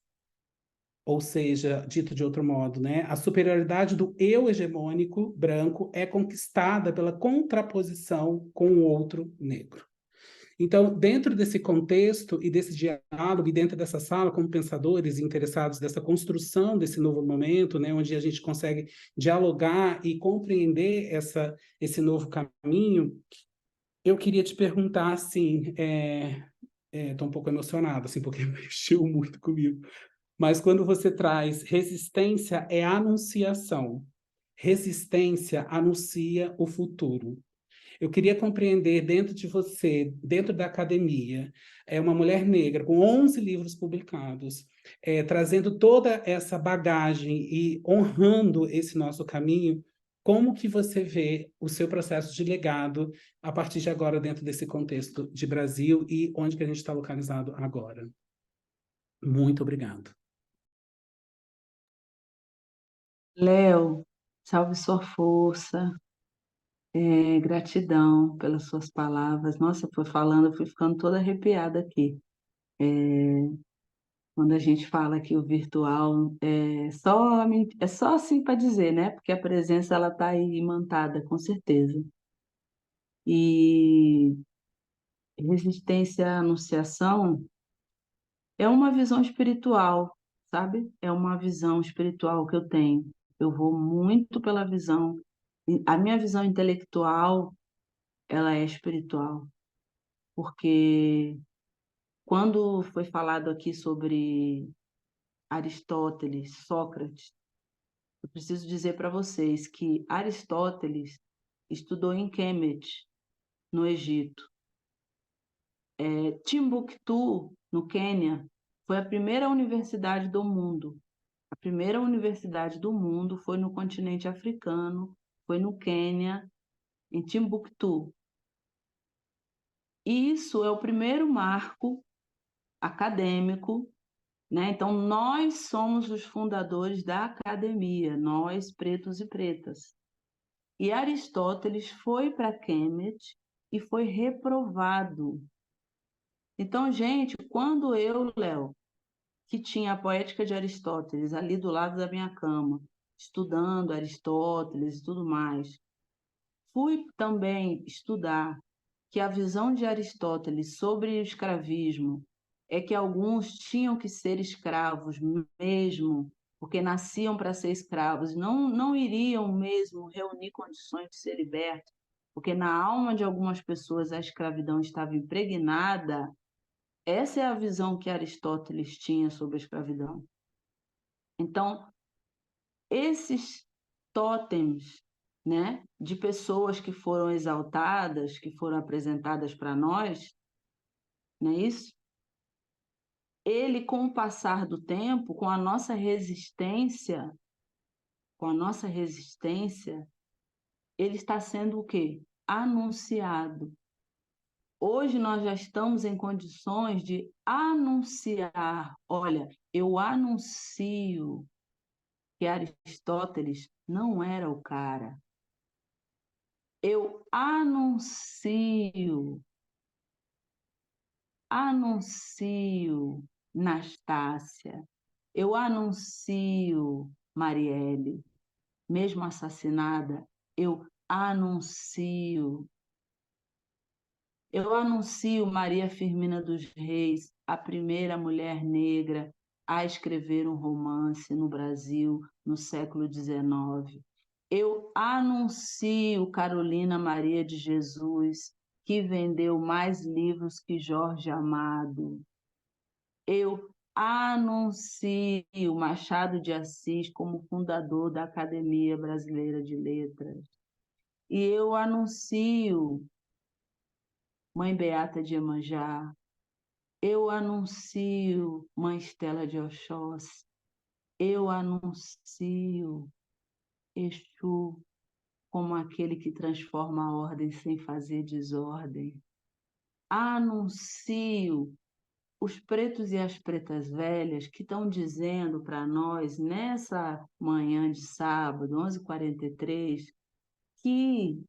Speaker 7: Ou seja, dito de outro modo, né, a superioridade do eu hegemônico branco é conquistada pela contraposição com o outro negro. Então, dentro desse contexto e desse diálogo, e dentro dessa sala, como pensadores interessados dessa construção desse novo momento, né, onde a gente consegue dialogar e compreender esse novo caminho, eu queria te perguntar, assim, estou um pouco emocionado, assim, porque mexeu muito comigo, mas quando você traz resistência é anunciação, resistência anuncia o futuro. Eu queria compreender dentro de você, dentro da academia, uma mulher negra com 11 livros publicados, trazendo toda essa bagagem e honrando esse nosso caminho, como que você vê o seu processo de legado a partir de agora dentro desse contexto de Brasil e onde que a gente está localizado agora? Muito obrigado.
Speaker 2: Léo, salve sua força. Gratidão pelas suas palavras. Nossa, foi falando, eu fui ficando toda arrepiada aqui. Quando a gente fala que o virtual é só assim para dizer, né? Porque a presença ela está aí imantada, com certeza. E resistência à anunciação é uma visão espiritual, sabe? É uma visão espiritual que eu tenho. Eu vou muito pela visão. A minha visão intelectual, ela é espiritual, porque quando foi falado aqui sobre Aristóteles, Sócrates, eu preciso dizer para vocês que Aristóteles estudou em Kemet, no Egito. Timbuktu, no Quênia, Foi a primeira universidade do mundo. A primeira universidade do mundo foi no continente africano, foi no Quênia, em Timbuktu. E isso é o primeiro marco acadêmico, né? Então, nós somos os fundadores da academia, nós, pretos e pretas. E Aristóteles foi para Cambridge e foi reprovado. Então, gente, quando eu, Léo, que tinha a Poética de Aristóteles ali do lado da minha cama, estudando Aristóteles e tudo mais, fui também estudar que a visão de Aristóteles sobre o escravismo é que alguns tinham que ser escravos mesmo, porque nasciam para ser escravos, não iriam mesmo reunir condições de ser libertos, porque na alma de algumas pessoas a escravidão estava impregnada. Essa é a visão que Aristóteles tinha sobre a escravidão. Então, esses tótems, né, de pessoas que foram exaltadas, que foram apresentadas para nós, não é isso? Ele, com o passar do tempo, com a nossa resistência, ele está sendo o quê? Anunciado. Hoje nós já estamos em condições de anunciar. Olha, eu anuncio que Aristóteles não era o cara. Eu anuncio Nastácia, eu anuncio Marielle, mesmo assassinada, anuncio, eu anuncio Maria Firmina dos Reis, a primeira mulher negra a escrever um romance no Brasil no século XIX. Eu anuncio Carolina Maria de Jesus, que vendeu mais livros que Jorge Amado. Eu anuncio Machado de Assis como fundador da Academia Brasileira de Letras. E eu anuncio Mãe Beata de Iemanjá. Eu anuncio Mãe Estela de Oxóssi. Eu anuncio Exu como aquele que transforma a ordem sem fazer desordem. Anuncio os pretos e as pretas velhas que estão dizendo para nós, nessa manhã de sábado, 11h43, que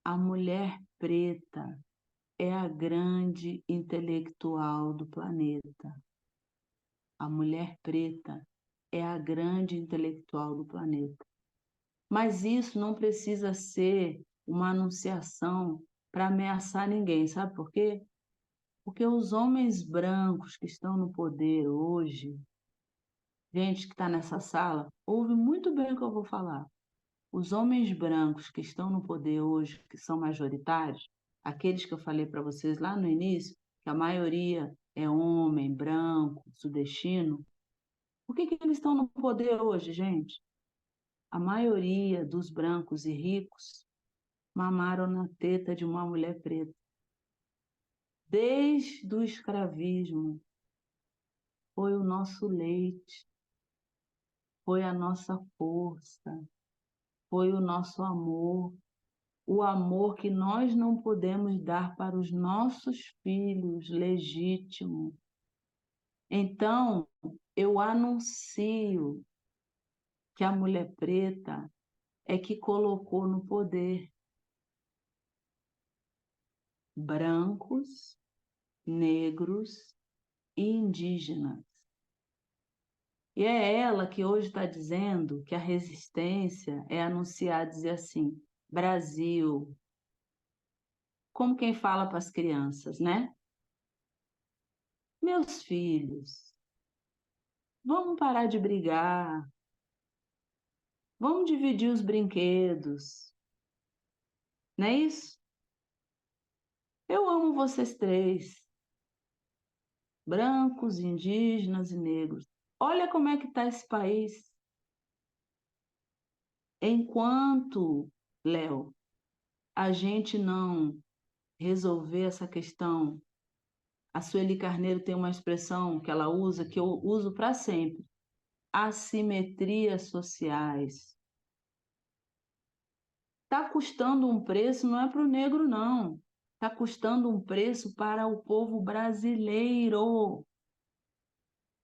Speaker 2: a mulher preta é a grande intelectual do planeta. A mulher preta é a grande intelectual do planeta. Mas isso não precisa ser uma anunciação para ameaçar ninguém, sabe por quê? Porque os homens brancos que estão no poder hoje, gente que está nessa sala, ouve muito bem o que eu vou falar. Os homens brancos que estão no poder hoje, que são majoritários, aqueles que eu falei para vocês lá no início, que a maioria é homem, branco, sudestino, por que eles estão no poder hoje, gente? A maioria dos brancos e ricos mamaram na teta de uma mulher preta. Desde o escravismo, foi o nosso leite, foi a nossa força, foi o nosso amor, o amor que nós não podemos dar para os nossos filhos legítimos. Então, eu anuncio que a mulher preta é que colocou no poder brancos, negros e indígenas. E é ela que hoje está dizendo que a resistência é anunciar, dizer assim, Brasil, como quem fala para as crianças, né? Meus filhos, vamos parar de brigar, vamos dividir os brinquedos, não é isso? Eu amo vocês três, brancos, indígenas e negros. Olha como é que está esse país. Enquanto, Léo, a gente não resolver essa questão A Sueli Carneiro tem uma expressão que ela usa, que eu uso para sempre: assimetrias sociais. Está custando um preço, não é para o negro, não. Está custando um preço para o povo brasileiro.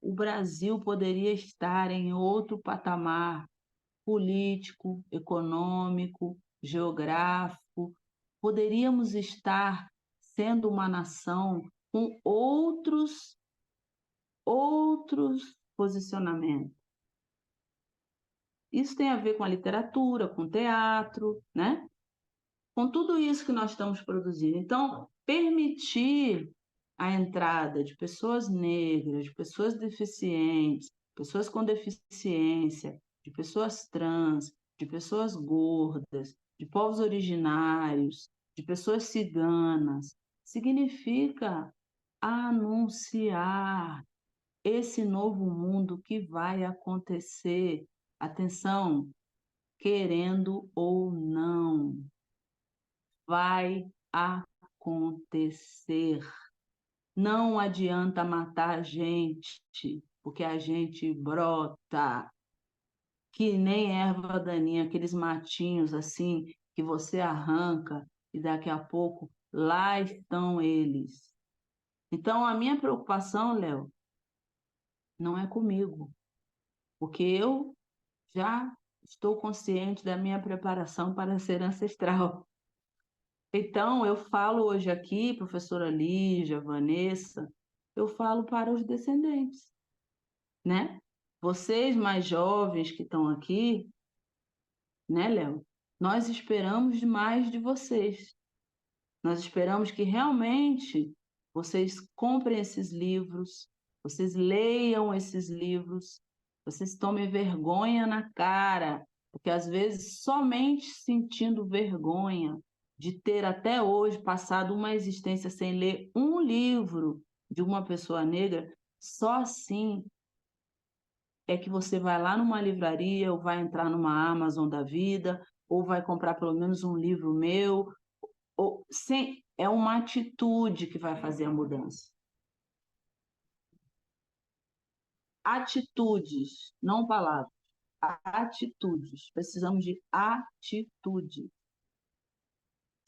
Speaker 2: O Brasil poderia estar em outro patamar político, econômico, geográfico. Poderíamos estar sendo uma nação com outros posicionamentos. Isso tem a ver com a literatura, com o teatro, né? Com tudo isso que nós estamos produzindo. Então, permitir a entrada de pessoas negras, de pessoas deficientes, pessoas com deficiência, de pessoas trans, de pessoas gordas, de povos originários, de pessoas ciganas, significa anunciar esse novo mundo que vai acontecer. Atenção, querendo ou não, vai acontecer. Não adianta matar a gente, porque a gente brota que nem erva daninha, aqueles matinhos assim que você arranca e daqui a pouco lá estão eles. Então a minha preocupação, Léo, não é comigo, porque eu já estou consciente da minha preparação para ser ancestral. Então, eu falo hoje aqui, professora Lígia, Vanessa, eu falo para os descendentes, né? Vocês mais jovens que estão aqui, né, Léo? Nós esperamos mais de vocês. Nós esperamos que realmente vocês comprem esses livros, vocês leiam esses livros, vocês tomem vergonha na cara, porque às vezes somente sentindo vergonha de ter até hoje passado uma existência sem ler um livro de uma pessoa negra, só assim é que você vai lá numa livraria ou vai entrar numa Amazon da vida ou vai comprar pelo menos um livro meu é uma atitude que vai fazer a mudança. Atitudes, não palavras. Atitudes. Precisamos de atitude.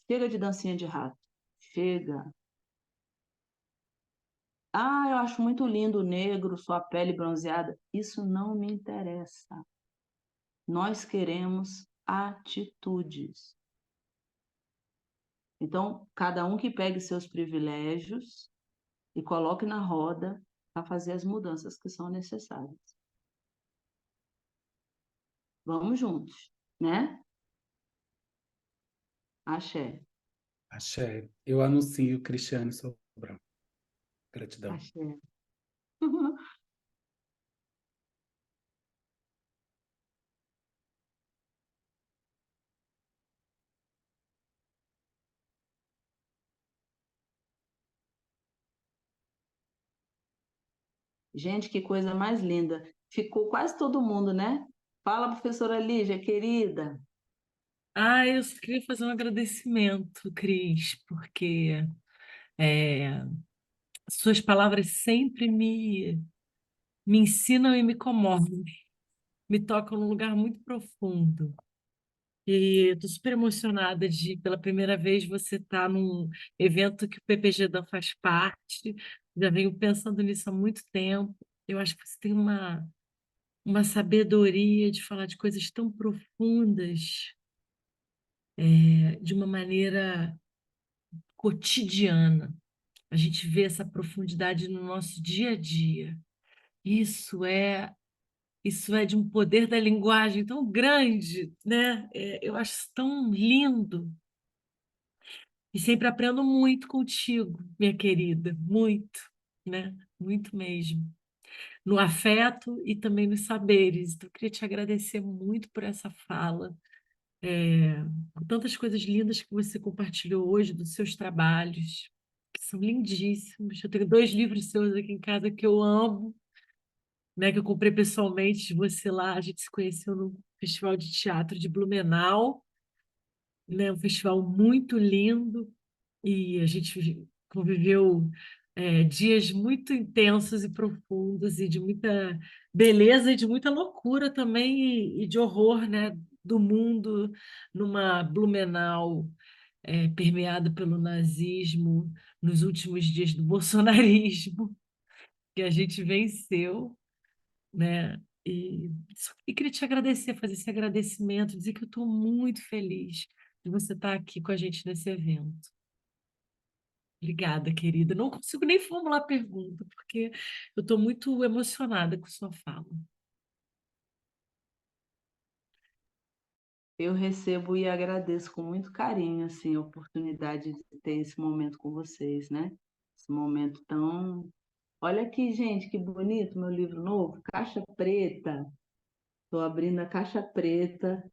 Speaker 2: Chega de dancinha de rato. Chega. Ah, eu acho muito lindo o negro, sua pele bronzeada. Isso não me interessa. Nós queremos atitudes. Então, cada um que pegue seus privilégios e coloque na roda para fazer as mudanças que são necessárias. Vamos juntos, né? Axé.
Speaker 7: Axé. Eu anuncio Cristiane Sobral. Gratidão.
Speaker 2: Axé. Gente, que coisa mais linda. Ficou quase todo mundo, né? Fala, professora Lígia, querida.
Speaker 1: Ah, eu só queria fazer um agradecimento, Cris, porque é, suas palavras sempre me ensinam e me comovem, me tocam num lugar muito profundo. E estou super emocionada de, pela primeira vez, você estar num evento que o PPG Dan faz parte. Já venho pensando nisso há muito tempo. Eu acho que você tem uma sabedoria de falar de coisas tão profundas, de uma maneira cotidiana. A gente vê essa profundidade no nosso dia a dia. Isso é isso é de um poder da linguagem tão grande, né? Eu acho isso tão lindo. E sempre aprendo muito contigo, minha querida, muito, né? Muito mesmo. No afeto e também nos saberes. Então, eu queria te agradecer muito por essa fala, por tantas coisas lindas que você compartilhou hoje dos seus trabalhos, que são lindíssimos. Eu tenho 2 livros seus aqui em casa que eu amo, né? Que eu comprei pessoalmente de você lá. A gente se conheceu no Festival de Teatro de Blumenau, né? Um festival muito lindo. E a gente conviveu dias muito intensos e profundos, e de muita beleza e de muita loucura também, e de horror, né, do mundo, numa Blumenau permeada pelo nazismo, nos últimos dias do bolsonarismo, que a gente venceu, né? E queria te agradecer, fazer esse agradecimento, dizer que eu estou muito feliz de você estar aqui com a gente nesse evento. Obrigada, querida. Não consigo nem formular a pergunta, porque eu estou muito emocionada com sua fala.
Speaker 2: Eu recebo e agradeço com muito carinho, assim, a oportunidade de ter esse momento com vocês, né? Esse momento tão... Olha aqui, gente, que bonito, meu livro novo, Caixa Preta. Estou abrindo a Caixa Preta,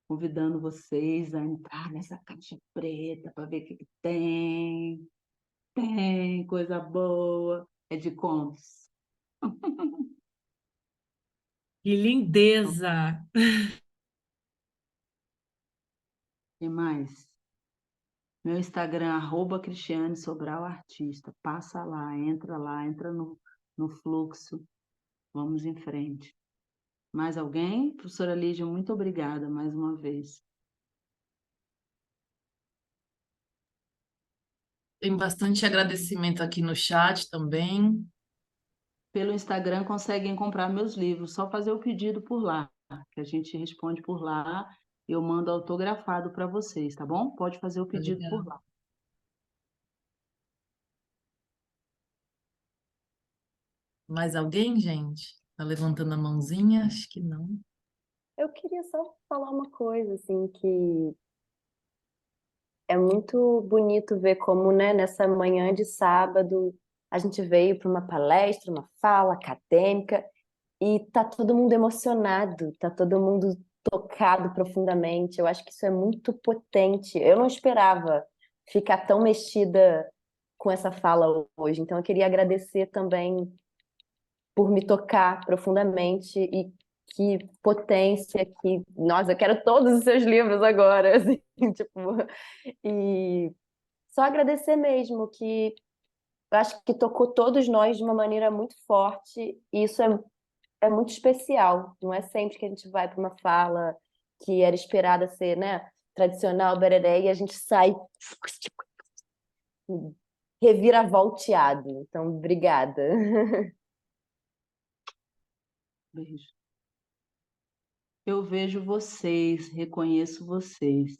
Speaker 2: convidando vocês a entrar nessa Caixa Preta para ver o que que tem. Tem coisa boa. É de contos.
Speaker 1: Que lindeza!
Speaker 2: E mais? Meu Instagram, Cristiane Sobral Artista. Passa lá, entra no fluxo. Vamos em frente. Mais alguém? Professora Lídia, muito obrigada mais uma vez.
Speaker 1: Tem bastante agradecimento aqui no chat também.
Speaker 2: Pelo Instagram conseguem comprar meus livros, só fazer o pedido por lá, que a gente responde por lá, eu mando autografado para vocês, tá bom? Pode fazer o pedido por lá.
Speaker 1: Mais alguém, gente? Tá levantando a mãozinha? Acho que não.
Speaker 8: Eu queria só falar uma coisa, assim, que é muito bonito ver como, né, nessa manhã de sábado, a gente veio para uma palestra, uma fala acadêmica, e tá todo mundo emocionado, tá todo mundo tocado profundamente. Eu acho que isso é muito potente. Eu não esperava ficar tão mexida com essa fala hoje. Então, eu queria agradecer também por me tocar profundamente e que potência que... Nossa, eu quero todos os seus livros agora, assim, tipo... E só agradecer mesmo, que eu acho que tocou todos nós de uma maneira muito forte, e isso é muito especial. Não é sempre que a gente vai para uma fala que era esperada ser, né, tradicional, bereré, e a gente sai reviravolteado. Então, obrigada.
Speaker 2: Beijo. Eu vejo vocês, reconheço vocês.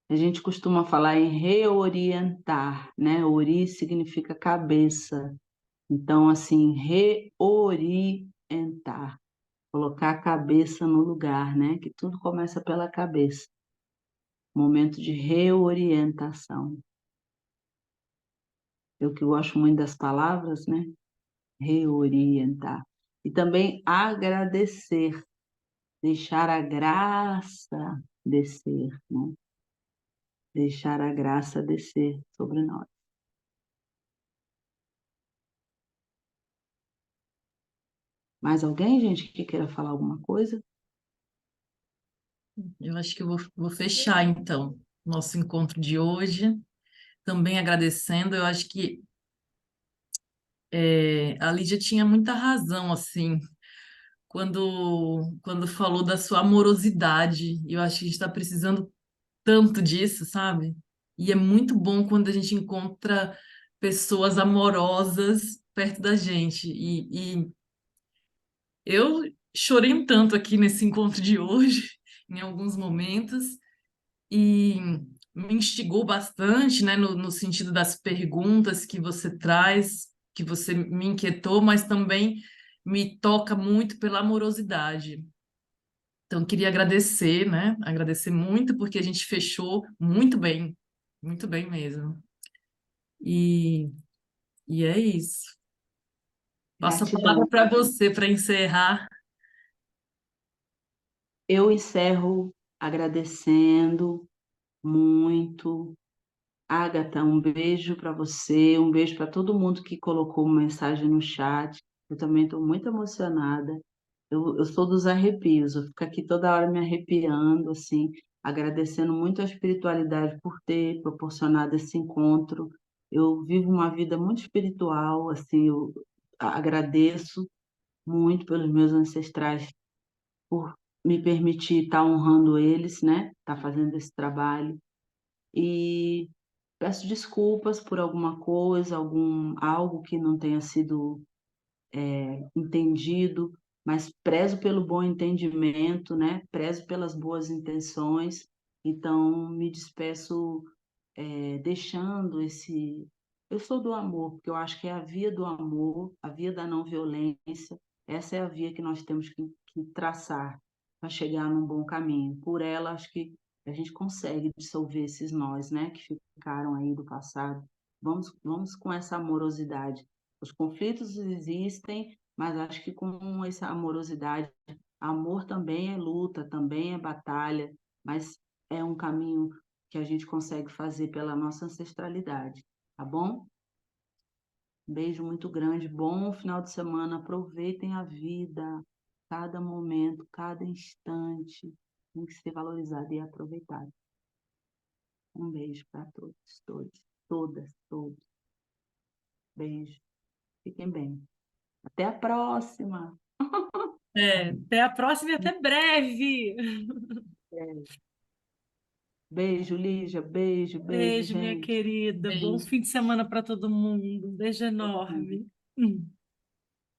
Speaker 2: A gente costuma falar em reorientar, né? Ori significa cabeça. Então, assim, reorientar, colocar a cabeça no lugar, né? Que tudo começa pela cabeça. Momento de reorientação. Eu que gosto muito das palavras, né? Reorientar. E também agradecer, deixar a graça descer, né? Deixar a graça descer sobre nós. Mais alguém, gente, que queira falar alguma coisa?
Speaker 1: Eu acho que eu vou fechar, então, nosso encontro de hoje. Também agradecendo, eu acho que a Lídia tinha muita razão, assim, quando falou da sua amorosidade. Eu acho que a gente está precisando tanto disso, sabe? E é muito bom quando a gente encontra pessoas amorosas perto da gente. E eu chorei um tanto aqui nesse encontro de hoje, em alguns momentos, e me instigou bastante, né, no sentido das perguntas que você traz, que você me inquietou, mas também me toca muito pela amorosidade. Então, queria agradecer, né? Agradecer muito, porque a gente fechou muito bem mesmo. E, e é isso. Passo a palavra
Speaker 2: Gratidão.
Speaker 1: para você para encerrar.
Speaker 2: Eu encerro agradecendo muito. Agatha, um beijo para você, um beijo para todo mundo que colocou uma mensagem no chat. Eu também estou muito emocionada. Eu sou dos arrepios, eu fico aqui toda hora me arrepiando, assim. agradecendo muito a espiritualidade por ter proporcionado esse encontro. Eu vivo uma vida muito espiritual, assim, eu agradeço muito pelos meus ancestrais por me permitir estar honrando eles, né? Estar fazendo esse trabalho. E peço desculpas por alguma coisa, algo que não tenha sido entendido, mas prezo pelo bom entendimento, né? Prezo pelas boas intenções. Então, me despeço deixando esse. Eu sou do amor, porque eu acho que é a via do amor, a via da não violência. Essa é a via que nós temos que traçar para chegar num bom caminho. Por ela, acho que a gente consegue dissolver esses nós, né, que ficaram aí do passado. Vamos com essa amorosidade. Os conflitos existem, mas acho que com essa amorosidade, amor também é luta, também é batalha, mas é um caminho que a gente consegue fazer pela nossa ancestralidade, tá bom? Um beijo muito grande, bom final de semana, aproveitem a vida, cada momento, cada instante tem que ser valorizado e aproveitado. Um beijo para todos, todos, todas, todos. Beijo, fiquem bem. Até a próxima!
Speaker 1: Até a próxima e até breve.
Speaker 2: Beijo, Lígia, beijo, beijo,
Speaker 1: Beijo, minha
Speaker 2: gente.
Speaker 1: querida. Bom
Speaker 4: Beijo.
Speaker 1: fim de semana para todo mundo. Um beijo enorme.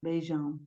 Speaker 2: Beijão.